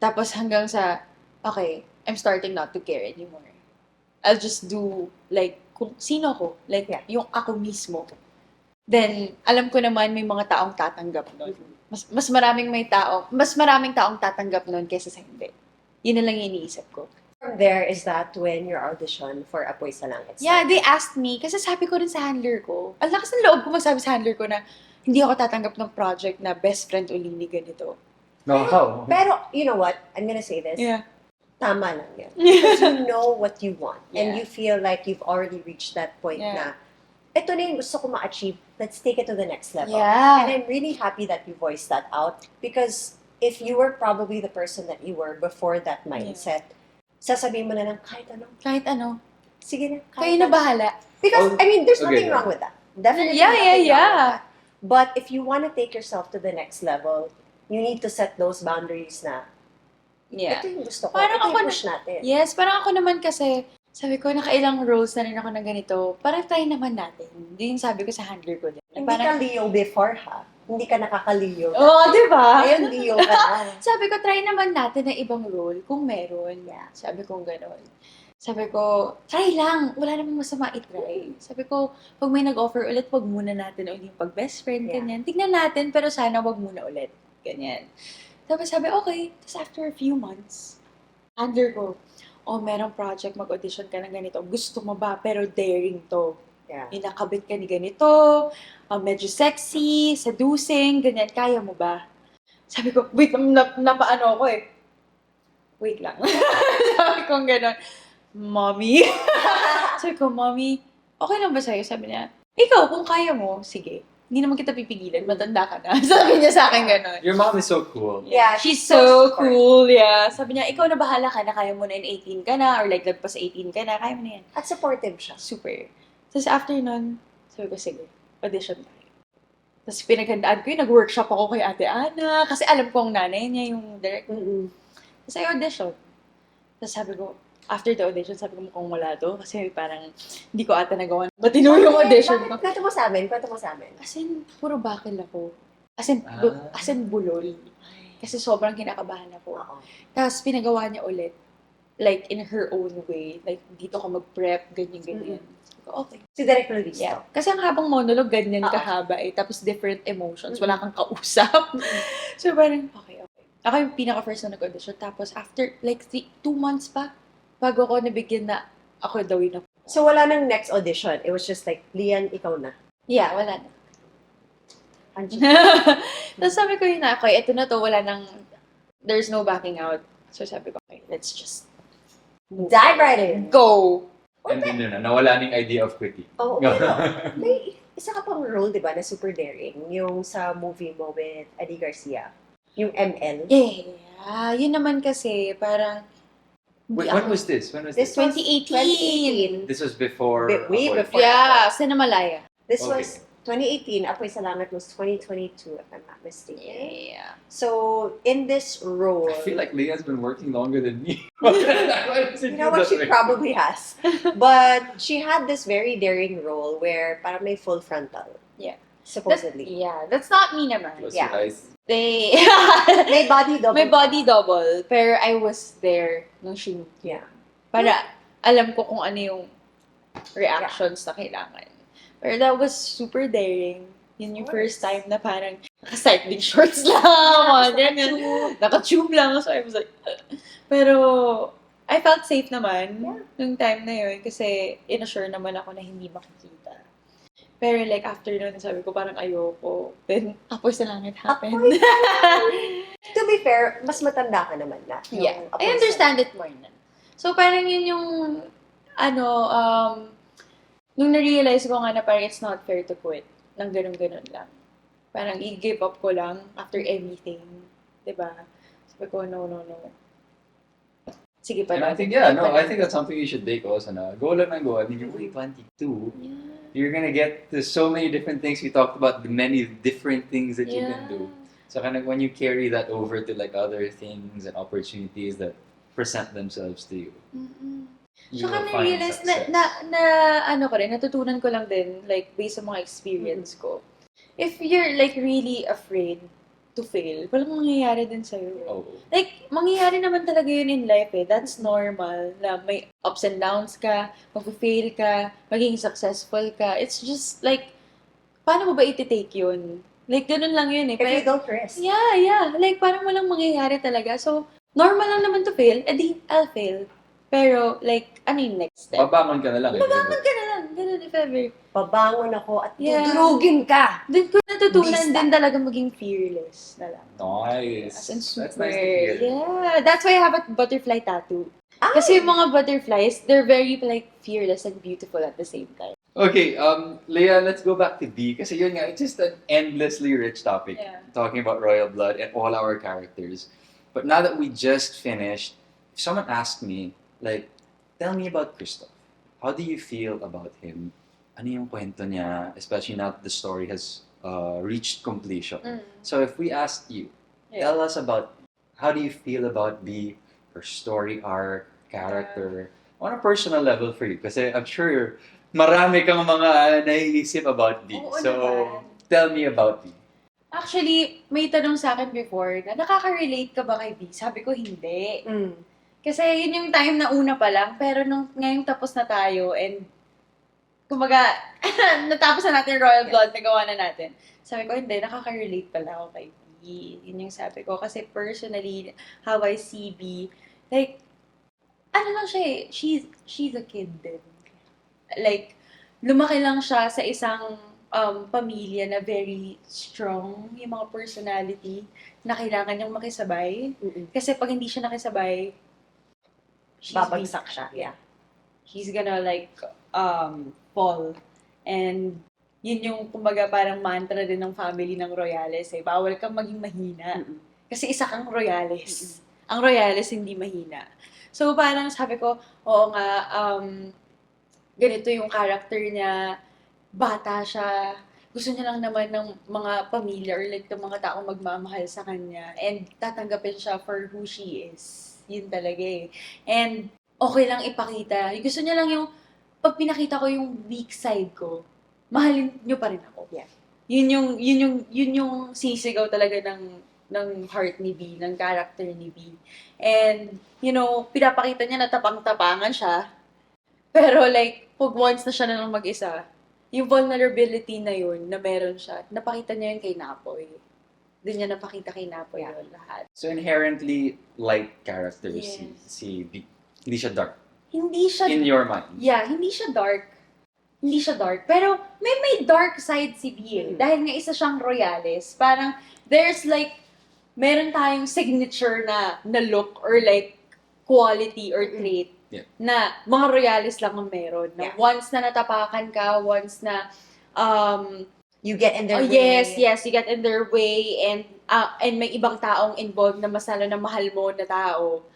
Tapos hanggang sa, okay, I'm starting not to care anymore. I'll just do, like, kung sino ko, like, yung ako mismo. Then, alam ko naman may mga taong tatanggap nun. Mas maraming taong tatanggap nun kaysa sa hindi. Yun na lang yung iniisip ko. From there, is that when your audition for Apoy sa Langit started? Yeah, they asked me, kasi sabi ko rin sa handler ko, ang lakas ng loob ko magsabi sa handler ko na hindi ako tatanggap ng project na best friend uli ni ganito. No, how? Pero, you know what? I'm gonna say this. Yeah. Tama lang yan. Because you know what you want. And Yeah. you feel like you've already reached that point na, ito na yung gusto ko ma-achieve, let's take it to the next level. Yeah. And I'm really happy that you voiced that out. Because if you were probably the person that you were before that mindset, sasabihin mo na lang, kahit ano. Kahit ano. Sige na, Kayo kahit na ano. bahala. Because, I mean, there's Okay, nothing yeah. wrong with that. Definitely Yeah, nothing wrong with yeah. that. But if you want to take yourself to the next level, you need to set those boundaries na, Yeah. ito yung gusto ko, Parang ito ako yung push natin. Yes, parang ako naman kasi, sabi ko, nakailang roles na rin ako ng ganito. Parang try naman natin. Hindi yung sabi ko sa handler ko din. Hindi ka Leo before, ha? Hindi ka nakaka-Leo. Oo, di ba? Ngayon, Leo ka na. Sabi ko, try naman natin ng ibang role kung meron. Sabi ko gano'n. Sabi ko, try lang. Wala namang masama i-try. Sabi ko, pag may nag-offer ulit, wag muna natin ulit pag best friend, ganyan. Tignan natin, pero sana wag muna ulit. Ganyan. Tapos sabi, okay. Tapos after a few months, handler ko, merong project, mag-audition ka ng ganito. Gusto mo ba? Pero daring to. Yeah. Inakabit ka ni ganito, medyo sexy, seducing, ganyan. Kaya mo ba? Sabi ko, wait, napaano ako eh. Wait lang. Sabi ko gano'n, Mommy. Sabi ko, Mommy, okay lang ba sa'yo? Sabi niya, ikaw, kung kaya mo, sige. Hindi naman kita pipigilan, matanda ka na. Sabi niya sa akin gano'n. Your mom is so cool. Yeah, She's so cool, yeah. Sabi niya, ikaw na bahala ka na, kaya mo na in 18 ka na, or like, lagpas 18 ka na, kaya mo na yan. At supportive siya. Super. Tapos after nun, sabi ko, sige, audition tayo. Tapos pinaghandaan ko yun, nag-workshop ako kay Ate Ana, kasi alam ko ang nanay niya, yung direct. Tapos ay audition. Tapos sabi ko, after the audition, sabi ko mukhang wala to, kasi parang hindi ko ata nagawa. Matino yung audition ko. Kwento mo sa amin. As in, puro bakil ako. As in bulol. Kasi sobrang kinakabahan ako. Oo. Tapos pinagawa niya ulit. Like, in her own way. Like, dito ka mag-prep, ganyan. Sabi ko, okay. Si Direk Luis. Yeah. Kasi ang habang monologue, ganyan kahaba eh. Tapos different emotions. Wala kang kausap. So parang, okay. Ako yung pinaka-first na nag-audition. Tapos after, like, 2 months pa, bago ako nabigyan na ako daw yun. So wala nang next audition. It was just like, Lian, ikaw na. Yeah, wala na. Angie. Tapos sabi ko yun na, okay, ito na to, wala nang, there's no backing out. So sabi ko, okay, let's just Dive right in. go! And then yun na, nawala ng idea of quitting. Oo, pero may isa ka pang role, di ba, na super daring. Yung sa movie mo with Eddie Garcia. Yung ML. Yeah, yun naman kasi, parang, Wait, when was this? When was This this? was 2018. This was before. Way Apoy. before. Yeah, Cinemalaya. This Okay. was 2018. Apoy Salamat was 2022, if I'm not mistaken. Yeah. So, in this role, I feel like Leah's been working longer than me. you know what, she probably has. But she had this very daring role where parang may full frontal. Yeah. Supposedly. That's not me naman. Close Yeah. your eyes. They, May body double. may body double, pero I was there nung shoot. Yeah. Para alam ko kung ano yung reactions na kailangan. Pero that was super daring. Yun yung first time na parang naka-cycling shorts lang, mga ganyan. Naka-tube lang. So I was like, pero I felt safe naman nung time na yun kasi inassure naman ako na hindi makikita. Pero like after nun, sabi ko parang ayoko. Then, Apoy Salamat happened. To be fair, mas matanda ka naman na. Yeah. Yung I understand it more na. So, parang yun yung, nung na-realize ko nga na parang it's not fair to quit. Nang ganun-ganun lang. Parang i-give up ko lang after everything. Diba? Sabi ko, no. Sige pa And I lang. think, I think that's something you should take also na. Go lang and go. I mean, you're only 22. Yeah. You're gonna get to so many different things. We talked about the many different things that you can do. So kind of when you carry that over to like other things and opportunities that present themselves to you, you Saka will find na-realize success. natutunan ko lang din, like, based sa mga experience ko. If you're, like, really afraid to fail, walang mangyayari din sa'yo. Oh. Like, mangyayari naman talaga yun in life eh. That's normal. Na may ups and downs ka, mag-fail ka, maging successful ka. It's just, like, paano mo ba iti-take yun? Like, ganun lang yun eh. If you don't risk. Yeah. Like, parang walang mangyayari talaga. So, normal lang naman to fail. Edi, I'll fail. Pero, like, ano yung next step? Babangon ka na lang. Babangon ka na lang. Ganun, if ever. Babangon ako at Yeah. dudurugin ka. Doon ko natutunan Bista. din talaga maging fearless na lang. Nice. As in, That's super. nice to hear. Yeah. That's why I have a butterfly tattoo. Kasi yung mga butterflies, they're very, like, fearless and beautiful at the same time. Okay, Leah, let's go back to B. Kasi yun nga, it's just an endlessly rich topic. Yeah. Talking about royal blood and all our characters. But now that we just finished, if someone asked me, like, tell me about Christoph. How do you feel about him? Ano yung kwento niya? Especially now that the story has reached completion. So if we asked you, tell us about, how do you feel about B, her story arc, character, on a personal level for you? Kasi I'm sure marami kang mga naiisip about B. Oo So naman. tell me about B. Actually, may tanong sa akin before na nakaka-relate ka ba kay B? Sabi ko, hindi. Kasi yun yung time na una pa lang, pero nung ngayong tapos na tayo and kumbaga, natapos na natin Royal Blood, nagawa na natin. Sabi ko, hindi, nakaka-relate pala ako kay B. Yun yung sabi ko. Kasi personally, how I see B, like, ano lang siya eh, she's a kid din. Like, lumaki lang siya sa isang pamilya na very strong yung mga personality na kailangan niyang makisabay. Kasi pag hindi siya nakisabay, Babagsak siya. Yeah. he's gonna like fall. And yun yung kumbaga parang mantra din ng family ng Royales eh. Bawal kang maging mahina. Kasi isa kang Royales. Ang Royales hindi mahina. So parang sabi ko, oo nga, ganito yung character niya, bata siya, gusto niya lang naman ng mga pamilya or like ng mga taong magmamahal sa kanya and tatanggapin siya for who she is. Yun talaga eh. And okay lang ipakita. Gusto niya lang yung, pag pinakita ko yung weak side ko, mahalin niyo pa rin ako. Yeah. Yun yung sisigaw talaga ng heart ni B, ng character ni B. And, you know, pinapakita niya na tapang-tapangan siya. Pero like, pag once na siya na lang mag-isa, yung vulnerability na yun, na meron siya, napakita niya yun kay Napoy. Doon niya napakita kay Napoy yun lahat. So inherently light character Yes. si B. Hindi siya dark. Hindi siya... In your mind. Yeah, hindi siya dark. Hindi siya dark. Pero may dark side si B eh. Dahil nga isa siyang Royales. Parang, there's like, meron tayong signature na look or like, quality or trait na mga Royales lang ang meron. Na once na natapakan ka, once na you get in their way. Yes, you get in their way and may ibang taong involved na mas lalo na mahal mo na tao.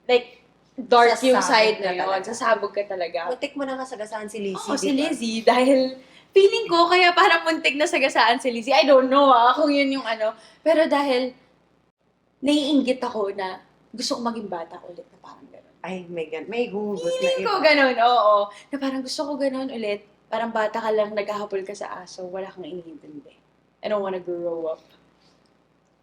Like, dark yung side na yun. Sasabog ka talaga. Muntik mo na kasagasaan si Lizzie. Oo, si Lizzie. Dahil feeling ko, kaya parang muntik na sagasaan si Lizzie. I don't know kung yun yung ano. Pero dahil naiinggit ako na gusto ko maging bata ulit na parang gano'n. Ay, may hugot na Feeling ko gano'n, oo. Na parang gusto ko gano'n ulit. Parang bata ka lang, naghahabol ka sa aso, wala kang iniintindi. I don't wanna grow up.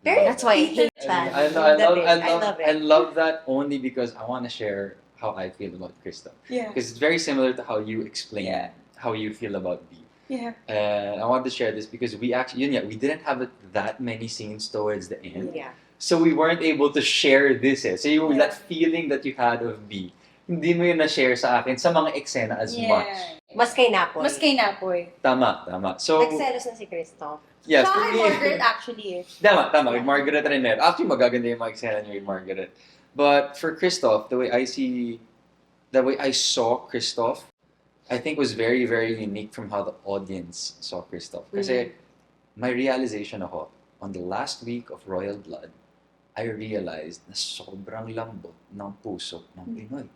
That's why I hate that. I love that only because I want to share how I feel about Krista. Yeah. Because it's very similar to how you explain how you feel about B. Yeah. I want to share this because we actually, we didn't have that many scenes towards the end. Yeah. So we weren't able to share this. So that feeling that you had of B, hindi mo yun na-share sa akin sa mga eksena as much. Mas kay Napoy. Tama. So, nagselos na si Christoph. yes, Sa for kay me, Margaret actually eh. Tama. With Margaret rin meron. Actually, magaganda yung mga eksena niyo with Margaret. But for Christoph, the way I saw Christoph, I think was very, very unique from how the audience saw Christoph. Kasi my realization ako, on the last week of Royal Blood, I realized na sobrang lambot ng puso ng Pinoy.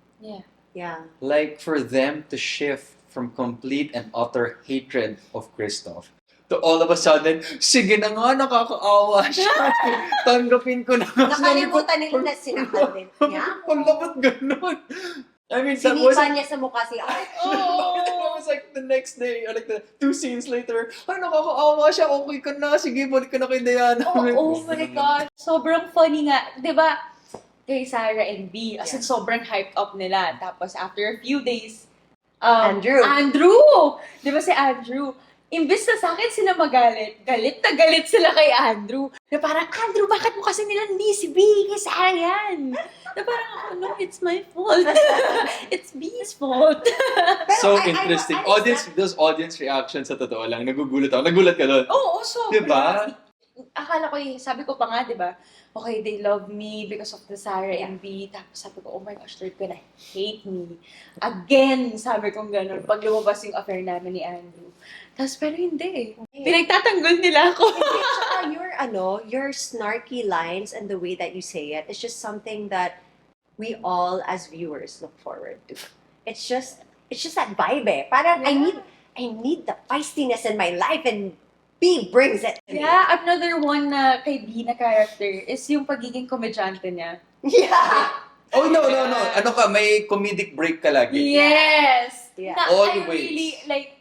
Yeah. Like, for them to shift from complete and utter hatred of Christoph to all of a sudden, sige na nga, nakakaawa siya. Tanggapin ko na. Nakalimutan nila na sinakal din niya. Ang labot ganun. I mean, that was... Sinipa niya sa mukha si Art. That was like the next day, or like the 2 scenes later, ay, nakakaawa siya, okay ka na, sige, balik ka na kay Diana. Oh my gosh, sobrang funny nga. 'Di ba? Kay Sarah and B, as in sobrang hyped up nila. Tapos after a few days, Andrew! 'Di ba si Andrew? Imbes na sa akin sila magalit, galit na galit sila kay Andrew. Na parang, Andrew, bakit mo kasi nilandi si B? Kay Sarah yan. Na parang ako, no, it's my fault. It's B's fault. So interesting. Those audience reactions sa totoo lang, nagugulat ako. Nagulat ka doon. Oo, sobra. Diba? Akala ko sabi ko pa nga, 'di ba? Okay, they love me because of the Sarah and B. Tapos sabi ko, oh my gosh, they're gonna hate me. Again, sabi ko gano'n, pag lumabas yung affair namin ni Andrew. Tapos pero hindi. Pinagtatanggol nila ako. Hindi, tsaka your snarky lines and the way that you say it, it's just something that we all as viewers look forward to. It's just that vibe eh. Parang I need the feistiness in my life and B brings it. Yeah, another one na kay B na character is yung pagiging komedyante niya. Yeah. Oh, no. Ano ka, may comedic break ka lagi. Yes! Yeah. Na, I Always. really, like,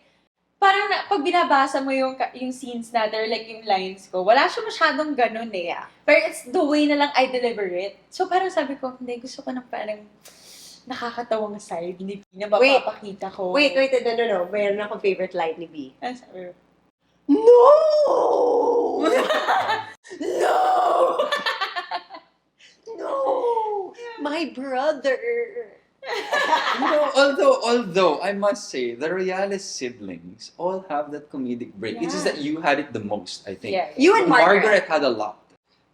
parang pag binabasa mo yung scenes natin, or like yung lines ko, wala siya masyadong ganun eh. Yeah. Pero it's the way na lang I deliver it. So parang sabi ko, hindi, gusto ko ng parang nakakatawang side ni B na mapapakita ko. Wait, no. Mayroon akong favorite line ni B. Ano sabi mo? No! No! No! My brother! Although I must say the Royales siblings all have that comedic break. It's just Yeah. that you had it the most, I think. Yeah. You and Margaret. Had a lot.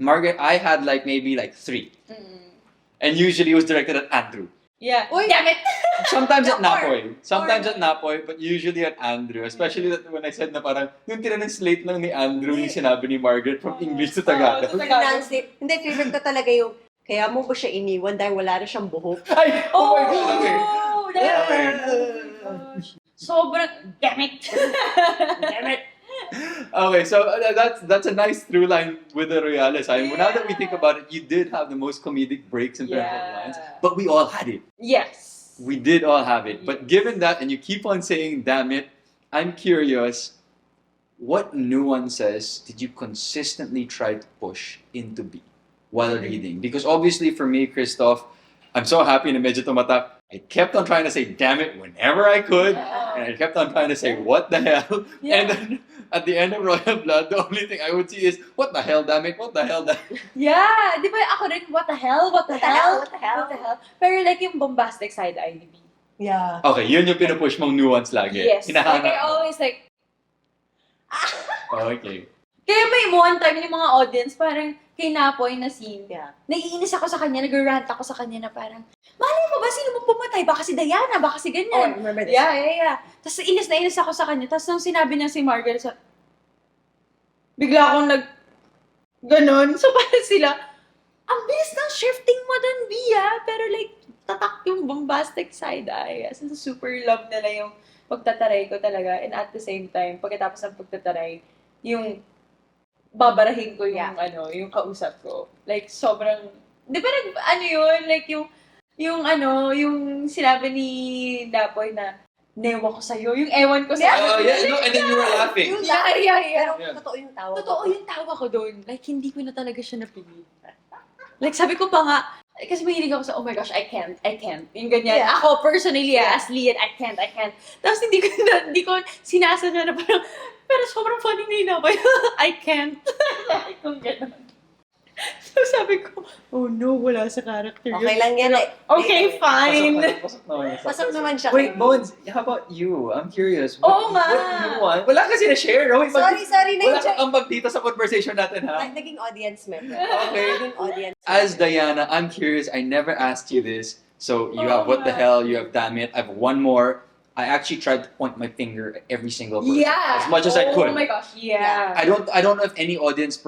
I had maybe 3. Mm. And usually it was directed at Andrew. Yeah. Uy. Damn it! Sometimes at Or- Napoy. Sometimes or- at Napoy, but usually at Andrew. Especially that when I said na parang, yung tinranslate lang ni Andrew yung sinabi ni Margaret from English to Tagalog. Oo, to Tagalog. Hindi, favorite ko talaga yung, kaya mo ba siya iniwan dahil wala na siyang buhok? Ay! Oh my God! Okay. Sobrang, damn it! Damn it! Okay, so that's a nice through line with the Royales. Now that we think about it, you did have the most comedic breaks in terms of lines, but we all had it. Yes. We did all have it. But given that, and you keep on saying, damn it, I'm curious, what nuances did you consistently try to push into B while reading? Because obviously for me, Christoph, I'm so happy na medyo tumatak. I kept on trying to say damn it whenever I could. And I kept on trying to say, what the hell? Yeah. And then at the end of Royal Blood, the only thing I would see is, what the hell, damn it? What the hell, damn it? Yeah, di ba ako rin, what the hell? What the What the hell? hell? What the hell? What the hell? Pero like yung bombastic side eye ni B. Yeah. Okay, yun yung pinupush mong nuance lagi. Yes. Like Hinahanap I mo. always like, Okay. kaya may one time yung mga audience, parang kay Napoy na scene. Yeah. Naiinis ako sa kanya, nag-rant ako sa kanya na parang, malay mo ba sino mo pumatay? Baka si Diana, baka si Oh, I ganyan. remember this. Yeah. Tapos inis na inis ako sa kanya. Tapos nung sinabi niya si Margaret, bigla akong ganon. So parang sila, ang bilis ng shifting mo dun, Bia. Pero like, tatak yung bombastic side eye. As in, super love nila yung pagtataray ko talaga. And at the same time, pagkatapos ng pagtataray, yung babarahin ko yung yung kausap ko. Like, sobrang, di ba like yung sinabi ni Dapoy na, newa ko sa'yo, yung ewan ko sa'yo. Oh, yeah, no, and then you were laughing. Yung Yeah. Pero Yeah. totoo yung tawa. Totoo yung tawa ko doon. Like, hindi ko na talaga siya napilit. Like, sabi ko pa nga, kasi mahilig ako sa, oh my gosh, I can't. Yung ganyan. Yeah. Ako, personally, as Lianne, I can't. Tapos hindi ko sinasadya na parang, pero sobrang funny na yun ako. I can't. Sabi ko gano'n. So sabi ko, oh no, wala sa character Okay lang yan. Okay, fine. Pasok naman siya. Wait, Bones, how about you? I'm curious. Oo nga. What nuance? Wala kasi na-share. No? Sorry, Wala na-enjoy. kang ambag dito sa conversation natin, ha? Naging audience member. Okay. Naging audience As member. Diana, I'm curious. I never asked you this. So you Oh have what the my. hell, you have damn it. I have one more. I actually tried to point my finger at every single person Yeah. as much as I could. Oh my gosh, yeah. I don't know if any audience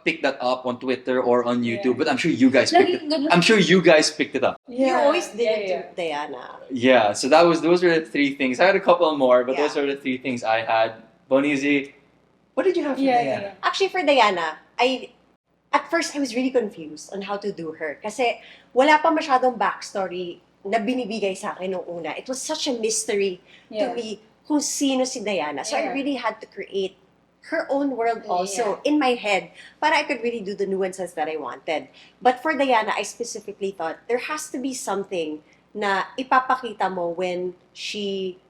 picked that up on Twitter or on YouTube, Yeah. but I'm sure you guys picked it. Laging ganun. I'm sure you guys picked it up. You always did it Yeah. to Diana. Yeah, so those were the 3 things. I had a couple more, but Yeah. those are the 3 things I had. Bonizi, what did you have for Diana? Yeah. Actually, for Diana, at first, I was really confused on how to do her. Kasi wala pa masyadong backstory na binibigay sa akin nung una. It was such a mystery to me kung sino si Diana. So I Yeah. really had to create her own world also in my head para I could really do the nuances that I wanted. But for Diana, I specifically thought there has to be something na ipapakita mo when she's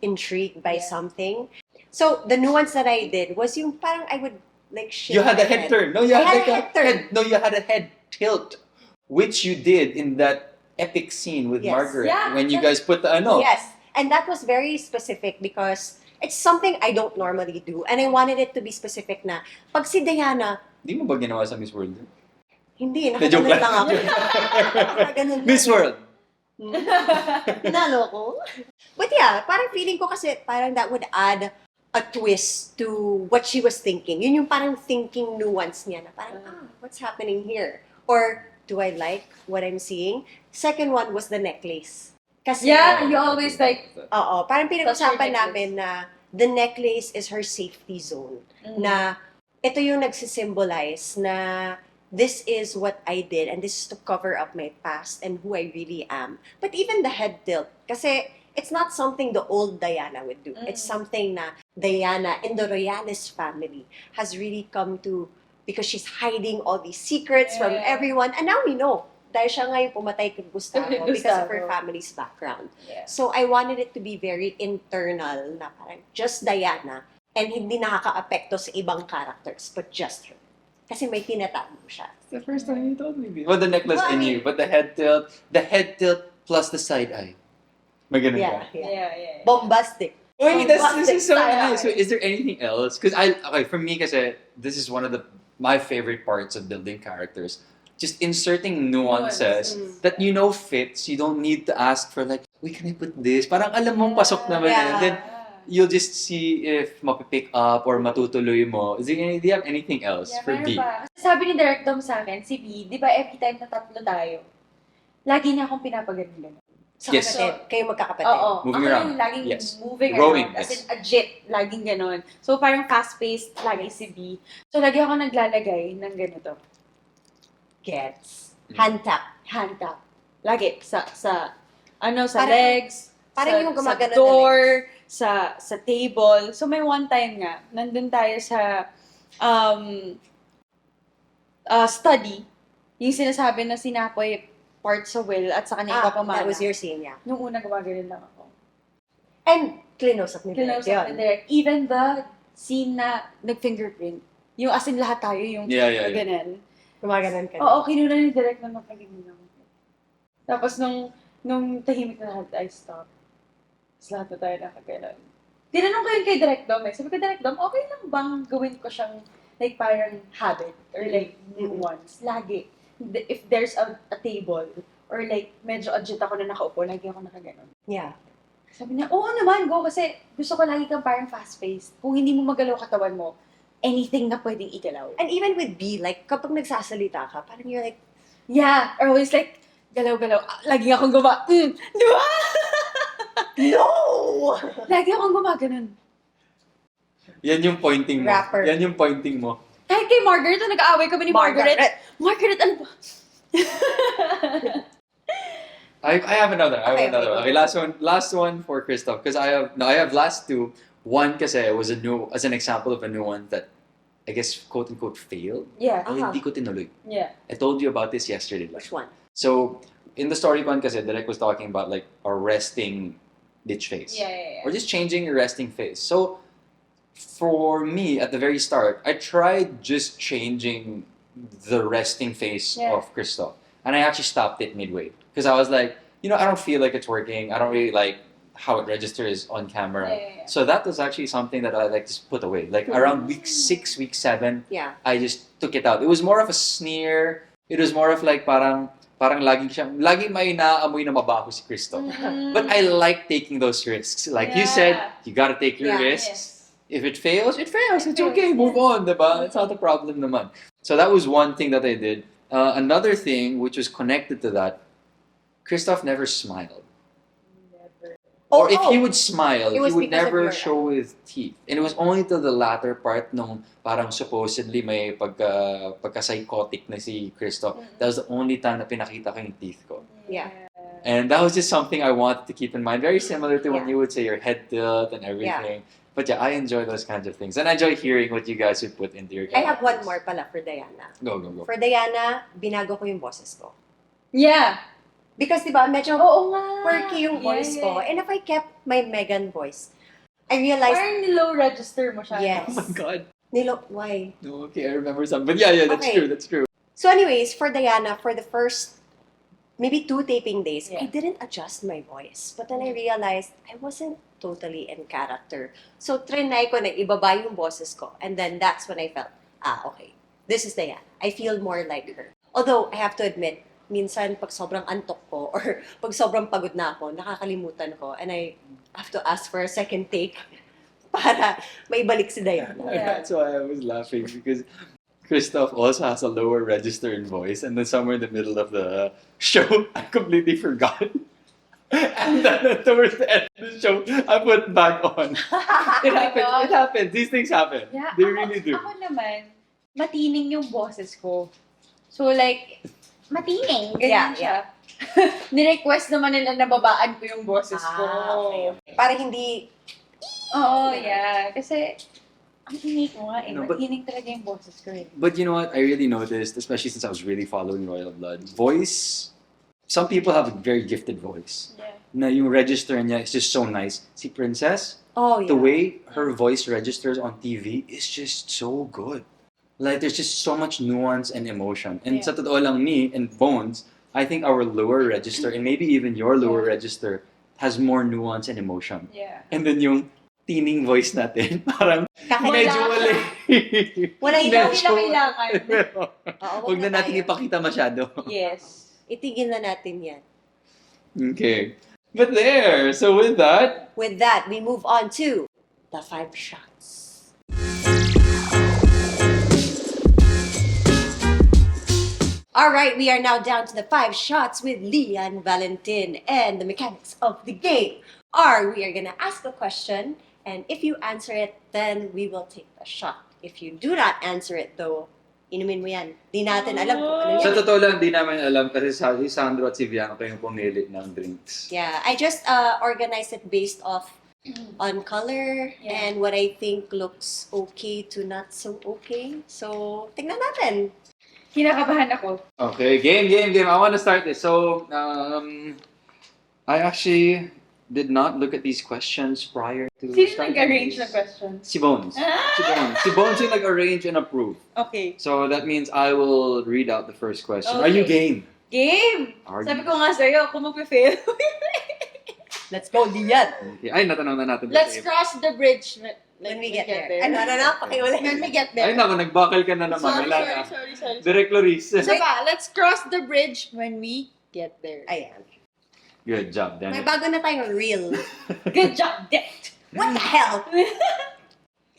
intrigued by Yeah. something. So the nuance that I did was yung parang I would like shake You had my a head turn. No, you I had had a head turn. you had a head tilt, which you did in that epic scene with Yes. Margaret Yeah, when you guys put the Yes. And that was very specific because it's something I don't normally do. And I wanted it to be specific na pag si Diana, Di mo ba ginawa sa Miss World? hindi, Na-joke nakaganon lang. lang ako. Nakaganon lang. Miss World. Tinalo ko. But yeah, parang feeling ko kasi parang that would add a twist to what she was thinking. Yun yung parang thinking nuance niya na parang, what's happening here? Or, do I like what I'm seeing? Second one was the necklace. Kasi, Yeah, you always like, oo, parang pinag-usapan Touch your namin na the necklace is her safety zone. Na ito yung nagsisimbolize na this is what I did and this is to cover up my past and who I really am. But even the head tilt, kasi it's not something the old Diana would do. It's something na Diana in the Royales family has really come to because she's hiding all these secrets from Yeah. everyone. And now we know. Dahil siya ngayon pumatay kay Gustavo because of her Gustavo. family's background. Yeah. So I wanted it to be very internal na parang just Diana and hindi nakaka-apekto sa ibang characters but just her. Kasi may tinatago siya. The first time you told me. Well, the necklace Well, I in mean- you, but the head tilt plus the side eye. May ganun Yeah, ka? yeah. Bombastic. Wait, this is so Bombastic nice. style. Wait, is there anything else? Because for me, kasi this is one of my favorite parts of building characters. Just inserting nuances Nuance. that you know fits. You don't need to ask for like, wait, can I put this? Parang alam mong pasok naman. Yeah. And then you'll just see if mapipick up or matutuloy mo. Do you have anything else for meron B? pa. Kasi sabi ni Direct Dom sa akin, si B, di ba every time na tatlo tayo, lagi niya akong pinapagaling. Sa Yes. kapatid. Kayo magkakapatid. Oo. Moving ako around. yung laging Yes. moving Growing, around. As yes. in, legit. Laging ganon. So, parang fast-paced, lagi si B. So, lagi ako naglalagay ng ganito. Gets. Hand tap. Hand tap. Lagi. Sa Parang- legs. parang yung gumagano sa door. Sa table. So, may one time nga, nandun tayo sa study. Yung sinasabi na sinapoy part sa Will at sa kanya ipapamana. That was your scene, yeah. Nung una gumagano'n lang ako. And close-up ni Direk Close up yun. na direct. Even the scene na nag-fingerprint. Yung as in lahat tayo yung Yeah. ganun. Gumaganon ka. Oo, kinuna ni Direk na mapagiging ako. Tapos nung tahimik na lahat, I stop. Tapos lahat na tayo nakaganon. Tinanong ko yun kay Direk Dom eh. Sabi ko, Direk Dom, okay lang bang gawin ko siyang like parang habit or like nuance? Lagi. If there's a table or like medyo adjust ako na nakaupo, lagi ako nakaganon. Yeah. Sabi niya, oo naman, go. Kasi gusto ko lagi kang parang fast-paced. Kung hindi mo magalaw katawan mo, anything na pwedeng igalaw. And even with B, like, kapag nagsasalita ka, parang you're like, Yeah, or always like, galaw-galaw. Lagi akong di ba? no! Lagi akong gumaganon. Yan yung pointing mo. Rapper. Yan yung pointing mo. Kahit kay Margaret, nag-aaway kami ni Margaret. Margaret, ano ba? I have another. Okay, Okay, last one for Christoph. Because I have last two. One kasi was as an example of a new one that I guess quote unquote failed. Yeah. O hindi ko tinuloy. Yeah. I told you about this yesterday. Which one? So in the story one kasi Derek was talking about like a resting bitch face. Yeah. Or just changing your resting face. So for me at the very start, I tried just changing the resting face of Christoph. And I actually stopped it midway. Because I was like, I don't feel like it's working. I don't really like how it registers on camera. Yeah. So that was actually something that I like just put away. Like around week 6, week 7, Yeah. I just took it out. It was more of a sneer. It was more of like parang lagi may naamoy na mabaho si Christoph. But I like taking those risks. Like you said, you gotta take your risks. Yes. If it fails, it fails. It's fails, okay. Move yeah. on, diba? It's not a problem naman. So that was one thing that I did. Another thing, which was connected to that, Christoph never smiled. Or if he would smile, It he was would because of never your- show his teeth. And it was only to the latter part nung parang supposedly may pagka-psychotic na si Christoph. That was the only time na pinakita ko yung teeth ko. Yeah. And that was just something I wanted to keep in mind. Very similar to when Yeah. you would say your head tilt and everything. But yeah, I enjoy those kinds of things. And I enjoy hearing what you guys would put into your I have one characters. more pala for Diana. Go. For Diana, binago ko yung boses ko. Yeah. Because, di ba, medyo Oo nga. quirky yung voice ko. And if I kept my Megan voice, I realized, Parang low register mo siya. yes. Oh my God. Why? No, okay, I remember some. But yeah, that's Okay. true. That's true. So anyways, for Diana, for the first maybe 2 taping days, Yeah. I didn't adjust my voice. But then I realized I wasn't totally in character. So trinay ko na ibaba yung boses ko. And then that's when I felt, okay, this is Diana. I feel more like her. Although, I have to admit, minsan pag sobrang antok ko or pag sobrang pagod na ako, nakakalimutan ko. And I have to ask for a second take para maibalik si Diana. Yeah. That's why I was laughing because Christoph also has a lower register in voice, and then somewhere in the middle of the show, I completely forgot. And then towards the end of the show, I put back on. It happens. God. It happens. These things happen. Yeah, They ako, really do. Ako naman, matining yung boses ko. So like, matining. Ganyan Yeah, siya. Ni-request naman nila na babaan ko yung boses ko. Okay. Para hindi, Oo, yeah. Kasi, ang ingay ko nga eh. No, but- Matining talaga yung boses ko eh. But you know what? I really noticed, especially since I was really following Royal Blood, voice. Some people have a very gifted voice. Yeah. Na yung register niya is just so nice. Si Princess, oh yeah. the way her voice registers on TV is just so good. Like, there's just so much nuance and emotion. And Yeah. sa totoo lang, me and Bones, I think our lower register, and maybe even your lower register, has more nuance and emotion. Yeah. And then yung teening voice natin, parang Kakailangan. medyo wala. Wala Hindi ilaw. nila kailangan. Oo, Huwag na natin tayo. ipakita masyado. Yes. Itigil na natin yan. Okay. But there, so with that, With that, we move on to the 5 shots. Alright, we are now down to the 5 shots with Lianne Valentin, and the mechanics of the game are we are gonna ask a question, and if you answer it, then we will take the shot. If you do not answer it though, inumin mo yan. Di natin alam kung ano sa yan. totoo lang, di namin alam kasi si Sandro at si Bianca yung pumili ng drinks. Yeah, I just organized it based off on color Yeah. and what I think looks okay to not so okay. So, tingnan natin. Kinakabahan ako. Okay, game. I want to start this. So, I actually did not look at these questions prior to Sino starting nag-arrange this. ng questions? Si Bones. Si Bones yung nag-arrange and approve. Okay. So, that means I will read out the first question. Are you game? Game! Are Sabi you? ko nga sa'yo, kung mag-fail. Let's go, Lian! Okay. Ay, natanong na natin. Let's the same. cross the bridge When we get there. Ano, pakiulit. When we get there. Ay, naku, nagbakal ka na naman. Wala na. Sorry. Direct Loris. Isa pa, let's cross the bridge when we get there. Ayan. Good job, May Danny. bago na tayong reel. Good job, Det! What the hell?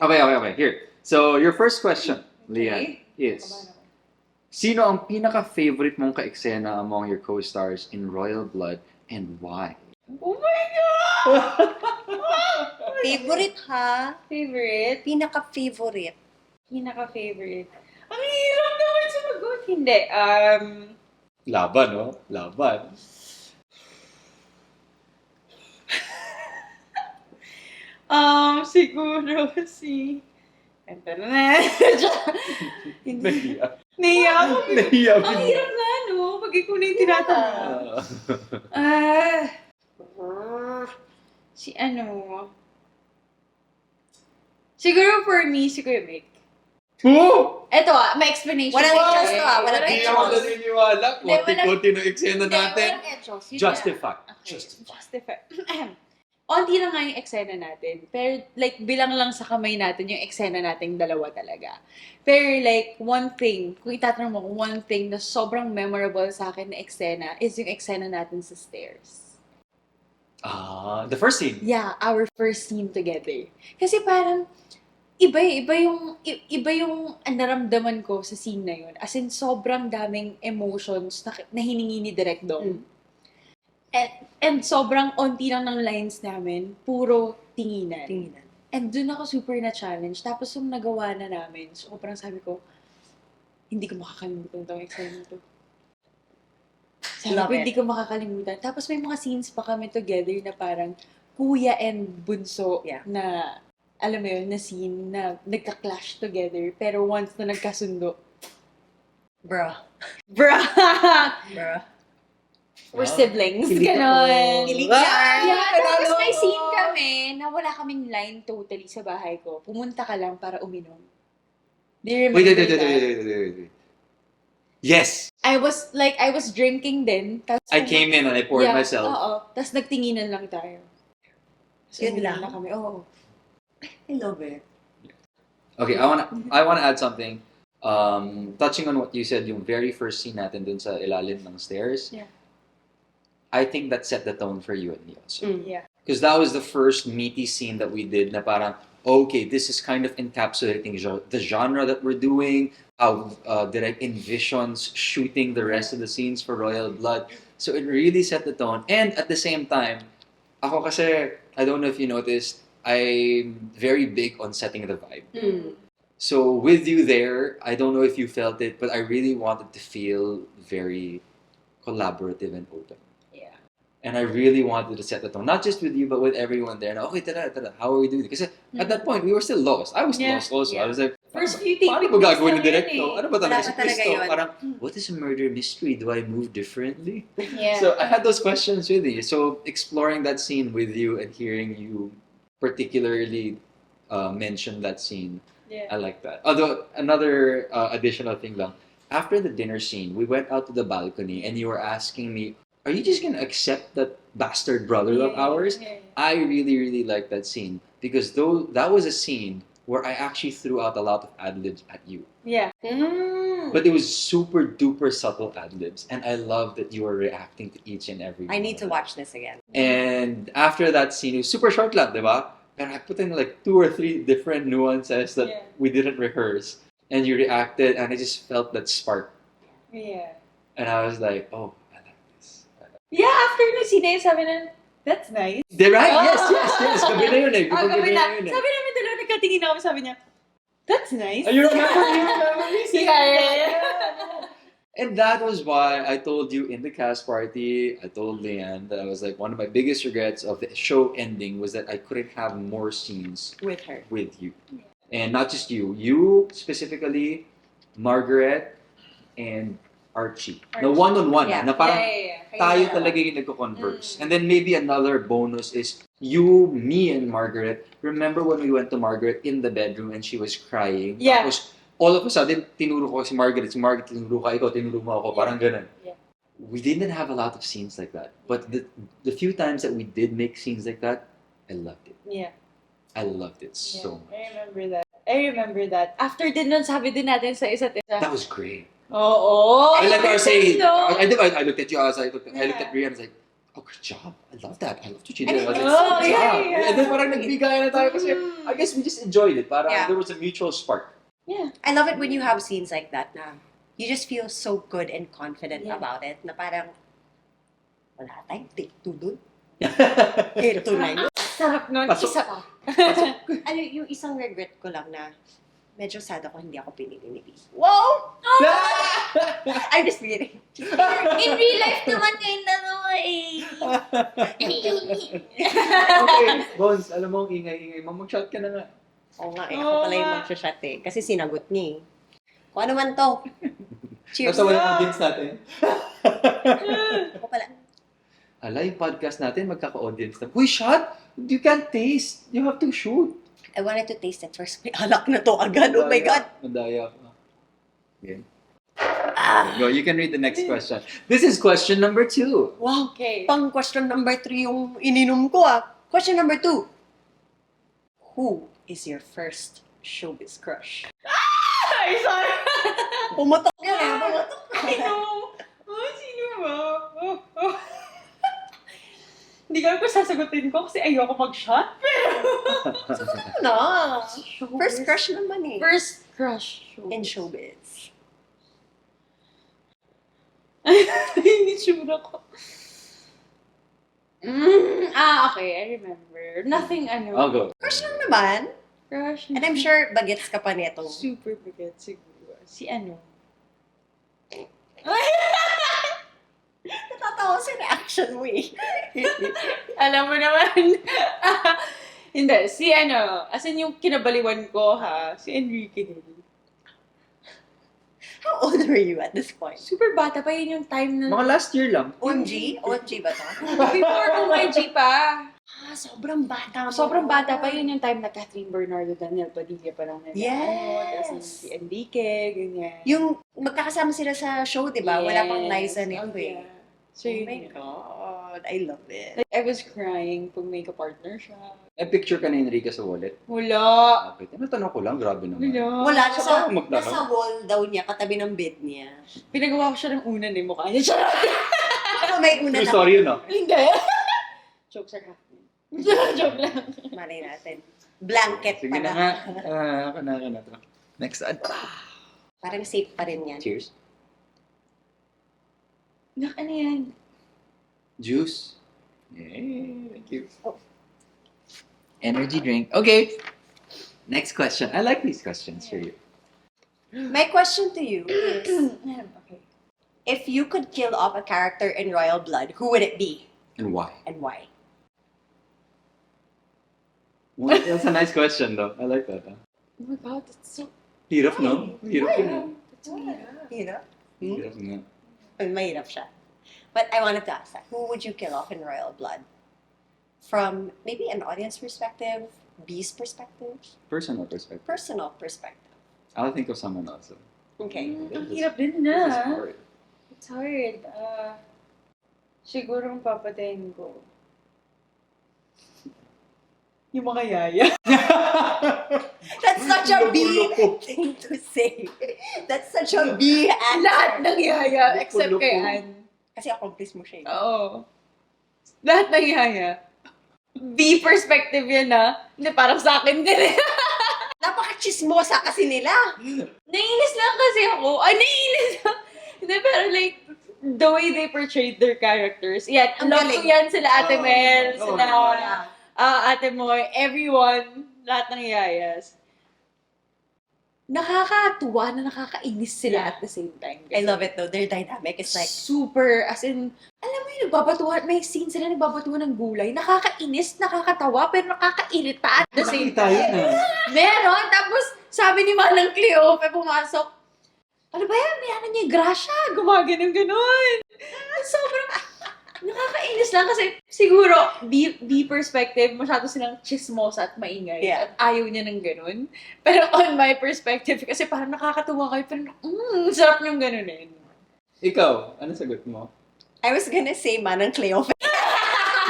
Okay. Here. So, your first question, Lian, is, sino ang pinaka-favorite mong ka-eksena among your co-stars in Royal Blood and why? Oh my God! Favorite ha? Favorite? Pinaka-favorite. Pinaka-favorite. Ang hirap naman sumagot. Hindi. Laban, no? Laban. Siguro si... Ito na. Hindi. Nahiya. Nahiya ako. Nahiya. Ang hirap na, no? Pag ikaw na yung tinatanong. Si ano? Siguro for me, si Kuya Mick. Oh! Eto may explanation. Walang ko. etos to, walang Hindi etos. ako naniniwala. Hindi, walang- Konti-konti ng eksena Hindi, natin. walang etos. Yun Justify. na. Okay, Justify. justify. Onti lang nga yung eksena natin. Pero like, bilang lang sa kamay natin yung eksena nating dalawa talaga. Pero like, one thing, kung itatanong mo, one thing na sobrang memorable sa akin na eksena is yung eksena natin sa stairs. The first scene. Yeah, our first scene together. Kasi parang, iba yung naramdaman ko sa scene na yun. As in, sobrang daming emotions na hiningi ni Direk Dong. And sobrang onti lang ng lines namin, puro tinginan. Tinginan. And dun ako super na-challenge. Tapos yung nagawa na namin, sobrang sabi ko, hindi ko makakalimutan itong eksena to. Sabi Love ko, it. hindi ko makakalimutan. Tapos may mga scenes pa kami together na parang kuya and bunso Yeah. na, alam mo yun, na scene na nagka-clash together. Pero once na nagkasundo, Bruh. bruh! Bruh. We're Wow. siblings. Kilig ako. Ganon. Kilig Yeah, yan. tapos may scene kami na wala kaming line totally sa bahay ko. Pumunta ka lang para uminom. Do you remember that? Wait. Yes! I was drinking din. Tapos I came in and I poured myself. Oo. Tapos nagtinginan lang tayo. So, Yun uminom lang. na kami. Oo. I love it. Okay, I wanna add something. Touching on what you said, yung very first scene natin dun sa ilalim ng stairs. Yeah. I think that set the tone for you and me also. Yeah. Because that was the first meaty scene that we did na parang, okay, this is kind of encapsulating the genre that we're doing, how Direct envisions shooting the rest of the scenes for Royal Blood. So it really set the tone. And at the same time, ako kasi, I don't know if you noticed, I'm very big on setting the vibe. So with you there, I don't know if you felt it, but I really wanted to feel very collaborative and open. Yeah. And I really wanted to set the tone, not just with you, but with everyone there. Na, okay, tara, how are we doing? Because at that point, we were still lost. I was Yeah. lost also. Yeah. I was like, First few take paano ba gagawin ni pictures Direct naman to? eh. Ano ba talaga Wala si pa talaga Cristo? yun. Parang, what is a murder mystery? Do I move differently? Yeah. So I had those questions with you. So exploring that scene with you and hearing you particularly mention that scene Yeah. I like that. Although, another additional thing lang. After the dinner scene, we went out to the balcony and you were asking me, are you just going to accept that bastard brother of ours? Yeah. I really, really like that scene because though that was a scene where I actually threw out a lot of ad-libs at you. Yeah. But it was super duper subtle ad-libs and I love that you were reacting to each and every I one need of to them. watch this again. And after that scene, it was super short lang, di ba? Pero I put in like 2 or 3 different nuances that Yeah. we didn't rehearse. And you reacted, and I just felt that spark. Yeah. And I was like, oh, I like this. Yeah, after nung scene, sabi na, that's nice. Di right? Oh! Yes. Gabi na yun eh. Oh, Before gabi na. yun eh. Sabi namin dalawa, nagkatingin ako, sabi niya, that's nice. Oh, you remember me? Yeah. And that was why I told you in the cast party, I told Lianne that I was like, one of my biggest regrets of the show ending was that I couldn't have more scenes With her. with you. And not just you. You specifically, Margaret, and Archie. The Archie. one-on-one. Yeah. Na parang Kayo tayo dalawa. talaga yung nagko-converse. Mm. And then maybe another bonus is you, me, and Margaret. Remember when we went to Margaret in the bedroom and she was crying? Yeah. Tapos, all of a sudden, tinuro ko si Margaret tinuro ka, ikaw, tinuro mo ako. Parang ganun. Yeah. We didn't have a lot of scenes like that. But the few times that we did make scenes like that, I loved it. Yeah. I loved it so much. I remember that. After din nun, sabi din natin sa isa't isa. That was great. Oo. I like our saying. No. I looked at you. I looked at Yeah. Rian. I was like, "Oh, good job! I love that. I love what you I did." mean, I was like, oh, "Good yeah, job!" yeah. And then parang nagbigay na tayo kasi I guess we just enjoyed it. Parang Yeah. there was a mutual spark. Yeah. I love it when you have scenes like that na you just feel so good and confident Yeah. about it na parang wala tayong take two dun. Pasok. Ito na yun. Sarap nun. Pasok. Isa pa. Ano, yung isang regret ko lang na medyo sad ako hindi ako pinili ni Lee. Wow! I'm just kidding. In real life naman kayong dalawa eh. Okay, Bones, alam mo ang ingay-ingay mo. Mag-shot ka na nga. Oo nga eh, ako pala yung mag-shot eh. Kasi sinagot niya eh. Kung ano man to. Cheers. Basta walang audience natin. Ako pala. Ala, yung podcast natin, magkaka-audience na. Uy, shot! You can't taste. You have to shoot. I wanted to taste it first. May alak na to agad. Oh my God. Mandaya ka. Okay. Go, you can read the next question. This is question number 2. Wow. Okay. Pang question number 3 yung ininom ko ah. Question number 2. Who is your first showbiz crush? Ay, sorry. Pumatok yan eh. Pumatok. I know. Oh, sino ba? Oh. Hindi ko alam kung sasagutin ko kasi ayoko mag-shot. No. First crush naman eh. First crush. In showbiz. Hindi sure ako. Okay. I remember. Nothing ano. I'll go. Crush lang naman. Crush. And I'm sure bagets ka pa neto. Super bigat siguro. Si ano? Natatawa sa reaction mo eh. Alam mo naman. Hindi. Si ano. As in yung kinabaliwan ko ha. Si Enrique Hill. How old were you at this point? Super bata pa yun yung time na. Mga last year lang. OMG? OMG ba to? Before OMG pa. Sobrang bata mo. Sobrang bata pa yun yung time na Catherine Bernardo, Daniel Padilla pa lang na. Yes. Tapos si Enrique, ganyan. Yung magkakasama sila sa show, di ba? Wala pang Liza nito Oh, eh. yeah. So, Oh yun my yun. God. I love it. Like, I was crying pag may ka-partner siya. May picture ka ni Enrique sa wallet. Wala. Okay. Natanong ko lang, grabe naman. Wala Sa sa, parang magtanong. nasa wall daw niya, katabi ng bed niya. Pinagawa ko siya ng una na yung mukha niya. Charot! Ako may una True na. story yun, no? Hindi. Jokes are happening. Joke lang. Malay natin. Blanket Sige pa na na. nga. Ka na to. Next ad. Parang safe pa rin yan. Cheers. Ano yan? Juice. Yay, thank you. Oh. Energy drink. Okay. Next question. I like these questions for you. My question to you is, Okay. if you could kill off a character in Royal Blood, who would it be? And why? And why? Well, that's a nice question, though. I like that. Huh? Oh my God, that's so... Hirap, no? Hirap yun. That's weird. Hirap? Hirap nga. Mahirap siya. But I wanted to ask that. Who would you kill off in Royal Blood? From maybe an audience perspective, B's perspective? Personal perspective. Personal perspective. I'll think of someone else. Okay. Ang hirap din This is na. hard. It's hard. Siguro ang papatayin ko. Yung mga yaya. That's such a B thing to say. That's such a B Lahat answer. ng yaya, except Loko-loko. kay Ann. Kasi accomplice mo siya. Oo. Lahat ng yaya. B perspective yan Hindi, parang sa akin din Napaka-chismosa kasi nila. Naiinis lang kasi ako. Naiinis lang. Hindi, pero like, the way they portrayed their characters. Yan, Ang love ko galing. yan sila Ate Mel, Oh, sila Yeah. Ate Moy, everyone, lahat ng yayas. Nakakatuwa na nakakainis sila at the same time. I love it though. Their dynamic is like, super, as in, alam mo yung nagbabatuhan, may scene sila nagbabatuhan ng gulay. Nakakainis, nakakatawa, pero nakakairita at the same Nakita yun time. Meron, tapos sabi ni Manang Cleope, pumasok, ano ba yan? May ano niya, grasya, gumaganon-ganon. Sobrang, nakakainis lang kasi siguro, B perspective, masyado silang chismosa at maingay. Yeah. At ayaw niya ng ganun. Pero on my perspective, kasi parang nakakatuwa kayo, pero sarap niyong ganunin. Ikaw, ano sagot mo? I was gonna say Manang Cleofe.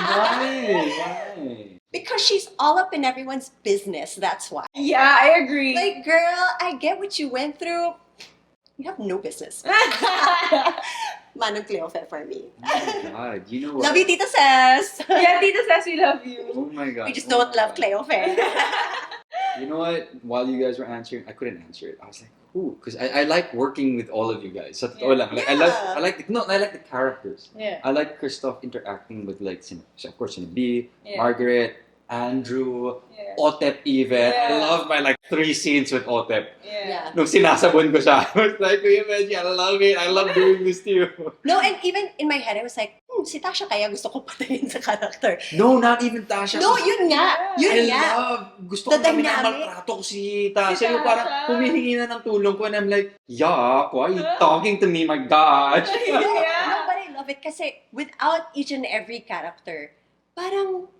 Why? Because she's all up in everyone's business, that's why. Yeah, I agree. Like, girl, I get what you went through. You have no business. Manang Cleofe for me. Oh my God, you know what? Love you, Tita Ses. Yeah, Tita says we love you. Oh my God. We just oh don't my love God. Cleofe. You know what? While you guys were answering, I couldn't answer it. I was like, ooh, because I like working with all of you guys. Sa totoo lang. Like, Yeah. I like the characters. Yeah. I like Christoph interacting with like, of course, B, Yeah. Margaret, Andrew, Yeah. Otep even. I Yeah. love my like 3 scenes with Otep. Yeah. Nung sinasabon ko siya, I was like, Kuya Benji, I love it. I love doing this to you. No, and even in my head, I was like, si Tasha kaya gusto ko patayin sa character. No, not even Tasha. No, yun nga. Yeah. Yun I nga. love, gusto The ko namin na dynamic. maltrato ko si Tasha. Si Yung parang Tasha. humihingi na ng tulong ko and I'm like, Yak, why are you talking to me? My gosh. No, Yeah. but I love it kasi without each and every character, parang,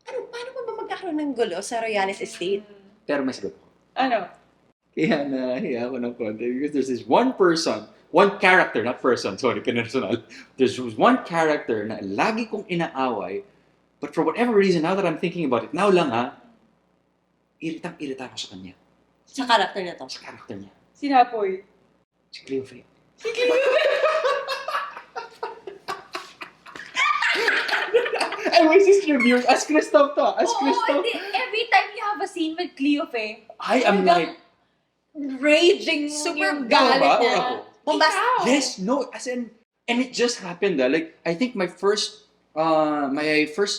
paano ba magkakaroon ng gulo sa Royales Estate? Pero may sagot ko. Ano? Kaya nahiya ako ng konti because there's this one character, not person, sorry, personal. There's one character na lagi kong inaaway, but for whatever reason, now that I'm thinking about it, now lang iritang-irita ako sa kanya. Sa character na to. Sa character niya. Sinapoy. Si Cleofe. I wish this review as Christoph to. As Christoph. Every time you have a scene with Cleofe, I am like, raging Super yung ikaw galit ba or niya. ako? Bombastic. Ikaw. Yes, no, as in, and it just happened. Like, I think my first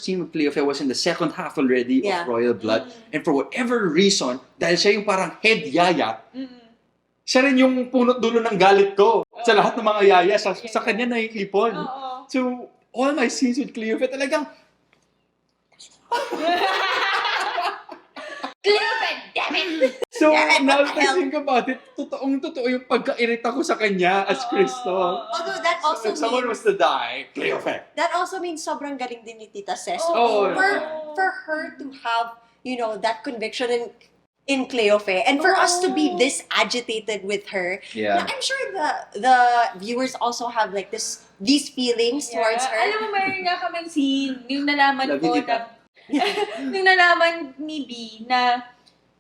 scene with Cleofe was in the second half already Yeah. of Royal Blood. And for whatever reason, dahil siya yung parang head yaya, siya rin yung punot dulo ng galit ko sa lahat ng mga yaya. Sa kanya naiipon. Oo. So, all my scenes with Cleofe talagang, Cleofe, damn it! so Yeah, now what that the hell? I think about it, totoo yung pagkairita ko sa kanya as Christoph. Although that So also if someone was means, to die, Cleofe. that also means sobrang galing din ni Tita Ses. Oh, For her to have, that conviction in Cleofe, and for us to be this agitated with her, Yeah. I'm sure the viewers also have like these feelings towards her. Alam mo, mayroon nga kaming scene, yung nalaman Love ko you, tita. yung nalaman ni B na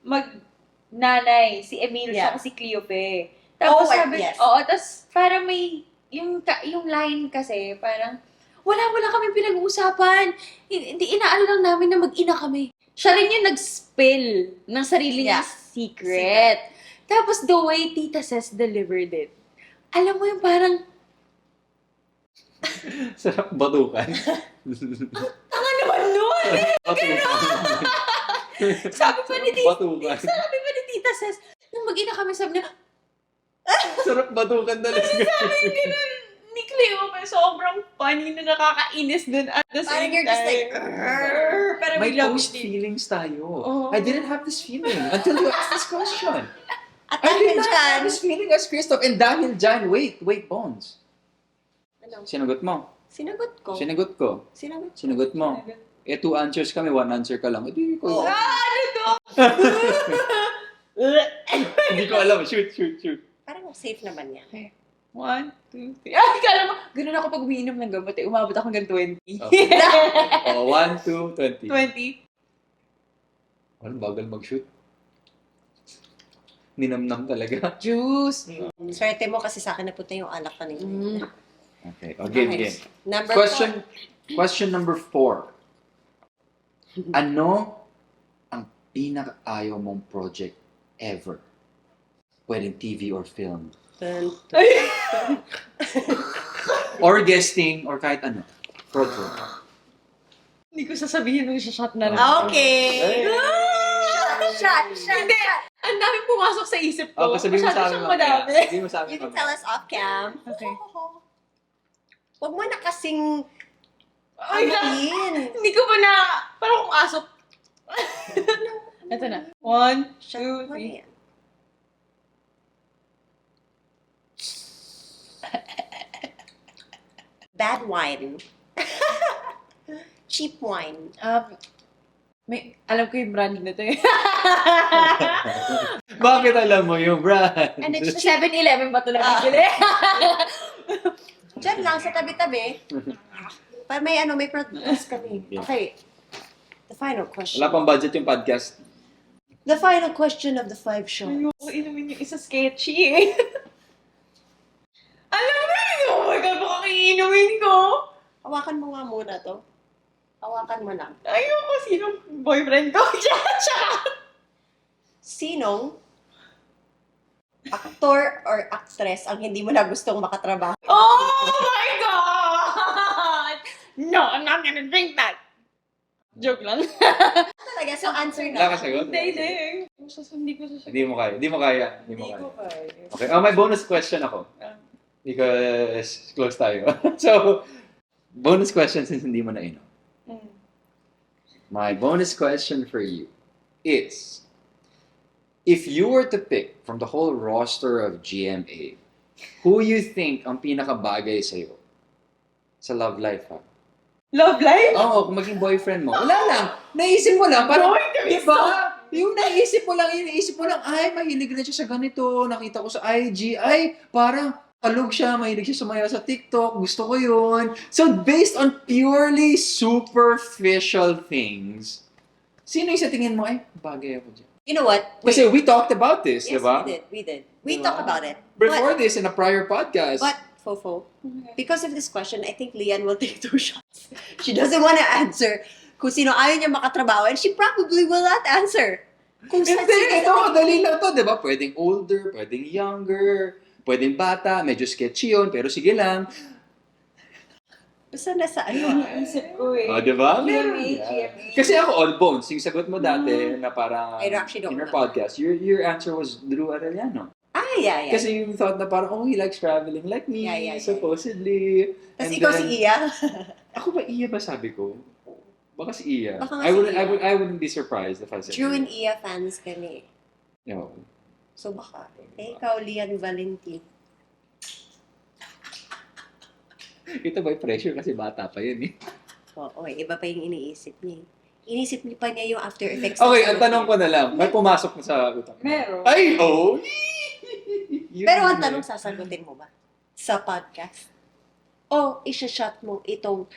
mag-nanay, si Emil Yeah. at si Cleofe. Tapos yes. tapos parang may, yung line kasi, parang, wala kami pinag-uusapan. Hindi inaano lang namin na mag-ina kami. Siya rin yung nag-spill ng sarili niyang secret. Tapos the way Tita Ses delivered it, alam mo yung parang, Sarap batukan. tanga naman nun! Sabi pa ni Batukan. Tita Ses, nung mag-ina kami, sabi niya, Sarap batukan talaga. ni Cleope, sobrang funny na nakakainis dun at the Parang same you're just like, time. "Arr." Pero May we love post it. feelings tayo. Oh. I didn't have this feeling until you asked this question. At I dahil did not have dyan, this feeling as Christoph. And dahil dyan, wait, Bones. ano, Sinagot mo. sinagot ko. Sinagot ko. Sinagot. Sinagot mo. 2 answers kami, 1 answer ka lang. Hindi ko. Ano to? Hindi ko alam. Shoot. Parang safe naman yan. Okay. 1, 2, 3. Ay, kala mo, ganun ako pag umiinom ng gamot eh. Umabot ako hanggang 20. Okay. 1, 2, 20. 20. Walang bagal mag-shoot. Ninamnam talaga. Juice. Swerte mo kasi sa akin napunta yung alak kanina. Okay. Game. Number Question number 4. Ano ang pinaka-ayaw mong project ever? Pwedeng TV or film. 4. Or guesting, or kahit ano. Project. Hindi ko sasabihin nung shot na lang. Okay. Shot. Hindi. Ang dami pumasok sa isip ko. Sabihin mo sa amin. madami. Sabihin mo sa amin. You can tell us off cam. Okay. Huwag mo na kasing Ay, amahin. hindi ko pa na, parang kung aso. Ito na. 1, 2, 3. Bad wine. Cheap wine. Alam ko yung brand na to eh. Bakit alam mo yung brand? And it's just 7-Eleven ba ito nabibili? dyan lang sa tabi-tabi. Para may produce kami. Yeah. Okay. The final question. Wala pang budget yung podcast. The final question of the 5 show. Ayoko inumin yung isa sketchy eh. Alam mo yun? Oh my God, baka iinumin ko. Hawakan mo nga muna to. Hawakan mo lang. Ayoko, sinong boyfriend ko? Sinong aktor or actress ang hindi mo na gustong makatrabaho? Oh my God! No, I'm not gonna drink that. Joke lang. Talaga, so answer Wala na. ka sagot? Hindi ko sasabihin. Hindi mo kaya. Hindi ko kaya. Okay. May bonus question ako. Because close tayo. So, bonus question since hindi mo na inom. My bonus question for you is, if you were to pick from the whole roster of GMA, who you think ang pinakabagay sa'yo sa love life, ha? Love life? Oo, kung maging boyfriend mo. Wala lang. Naisip mo lang. Parang, di ba? Yung iniisip mo lang, ay, mahilig na siya sa ganito. Nakita ko sa IG. Ay, parang, kalog siya, mahilig siya sumayaw sa TikTok. Gusto ko yun. So, based on purely superficial things, sino yung sa tingin mo, ay, bagay ako dyan? You know what? Kasi we talked about this, Yes, di ba? we did. We Diba? talked about it. Before this, in a prior podcast. But, Fofo, because of this question, I think Lianne will take 2 shots. She doesn't want to answer kung sino ayaw niya makatrabaho, and she probably will not answer. Kung Hindi, sino- ito, dali lang to, di ba? Pwedeng older, pwedeng younger, pwedeng bata, medyo sketchy yun, pero sige lang. Basta nasa ano. Isip ko eh. O, di ba? GMA. Kasi ako, all bones, yung sagot mo dati na parang I actually don't in our know. podcast, your answer was Drew Arellano. Yeah. Kasi you thought na parang, oh, he likes traveling like me, Yeah. supposedly. Tapos And ikaw then- si Iya. Ako ba Iya ba sabi ko? Baka si Iya. Baka nga I si wouldn't, Iya. I wouldn't be surprised if I said Drew and Iya. Iya fans kami. No. So baka. Ikaw, Lianne Valentin. Ito ba pressure kasi bata pa yun eh. Oo, iba pa yung iniisip niya. Iniisip niya pa niya yung after effects. Okay, ang tanong ko na lang, may pumasok na sa utak mo? Meron. Ay, oh! Pero ang tanong, sasagutin mo ba? Sa podcast? O, isa-shot mo itong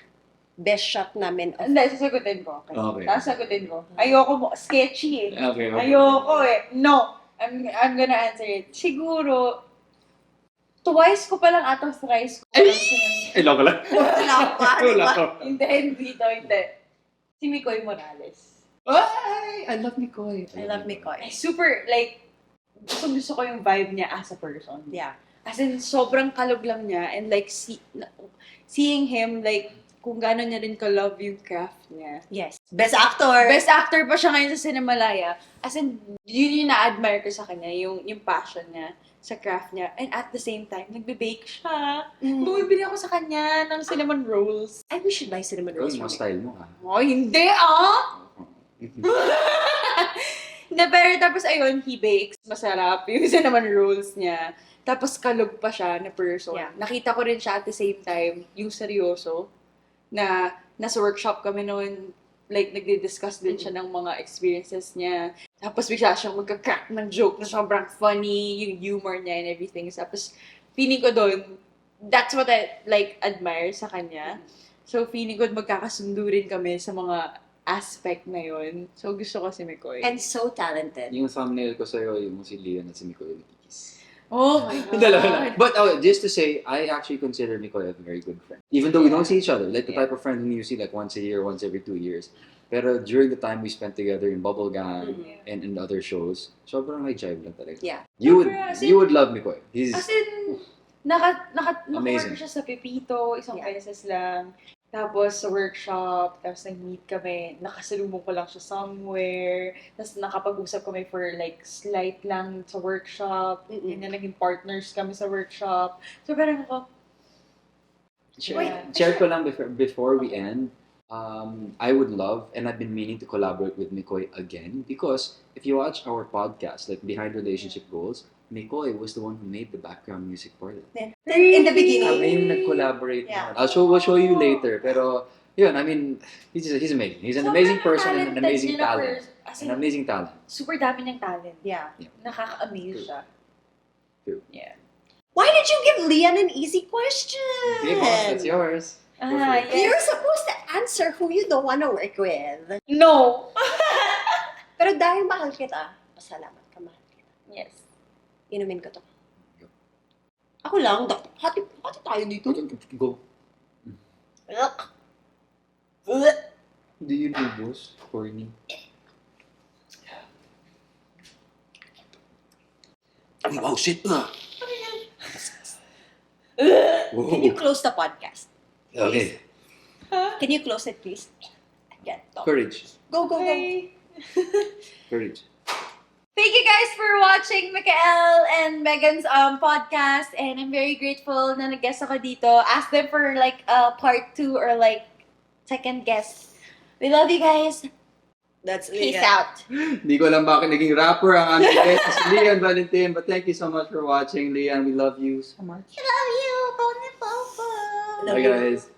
best shot namin of... Hindi, sasagutin ko. Okay. Sasagutin ko. Ayoko mo. Sketchy eh. Okay. Ayoko eh. No. I'm gonna answer it. Siguro, twice ko palang atang thrice ko. Ay, loko lang. Wala pa, di Wala ba? ko. Hindi. Si Mikael Morales. Ay, I love Mikoy. I love Mikoy. Super, like, gusto ko yung vibe niya as a person. Yeah. As in, sobrang kalog lang niya. And like, seeing him, like, kung gano'n niya rin ka-love yung craft niya. Yes. Best actor. Best actor pa siya ngayon sa Cinemalaya. As in, yun yung na-admire ko sa kanya, yung passion niya sa craft niya. And at the same time, nagbe-bake siya. Bumibili ako sa kanya ng cinnamon rolls. I wish you'd buy cinnamon rolls Yung from me. style mo, ha? Oh, hindi Na, pero tapos ayun, he bakes. Masarap yung cinnamon rolls niya. Tapos kalog pa siya na person. Yeah. Nakita ko rin siya at the same time, yung seryoso, na nasa workshop kami noon, like, nagdi-discuss din siya ng mga experiences niya. Tapos bigla siyang magka-crack ng joke na sobrang funny, yung humor niya and everything. Tapos, feeling ko doon, that's what I, like, admire sa kanya. So, feeling ko magkakasundo rin kami sa mga aspect na yun. So, gusto ko si Mikoy. And so talented. Yung thumbnail ko sa'yo, yung si Lianne at si Mikael. Oh my God. Dalawa lang. But just to say, I actually consider Mikoy a very good friend. Even though we don't see each other. Like the type of friend who you see like once a year, once every 2 years. Pero during the time we spent together in Bubblegum and in other shows, sobrang may jive lang talaga. Yeah. You As would love Mikoy. He's As in, Amazing. naka-work siya sa Pepito, isang beses lang. Tapos sa workshop, tapos nag-meet kami, nakasalubong ko lang siya somewhere, tapos nakapag-usap kami for like slight lang sa workshop, and then naging partners kami sa workshop. So parang ako, share ko lang before we end. I would love, and I've been meaning to collaborate with Mikoy again because if you watch our podcast, like Behind Relationship Goals, Mikoy was the one who made the background music for it. In the beginning. Kami yung nag-collaborate. Yeah. We'll show you later. Pero, yun, I mean, he's amazing. He's an amazing person and an amazing talent. An amazing talent. super dami niyang talent. Yeah. Nakaka-amaze siya. True. Yeah. Why did you give Lianne an easy question? Okay, boss, that's yours. Yes. You're supposed to answer who you don't want to work with. No! Pero dahil mahal kita, pasalamat ka, mahal kita. Yes. Inumin ko to. Ako lang, hati tayo dito. Go. Ugh. Do you do those for me? Oh, shit na. Can you close the podcast? Okay. Can you close it, please? Again, talk. Courage. Go. Courage. Thank you guys for watching Mikael and Megan's podcast, and I'm very grateful na nag-guest ako dito. Ask them for like part 2 or like second guest. We love you guys. That's Peace Lianne. out. Hindi ko alam bakit naging rapper ang aming guest si Lianne Valentin, but thank you so much for watching, Lianne. We love you so much. Love you, Pony Papa. Love Bye, you. guys.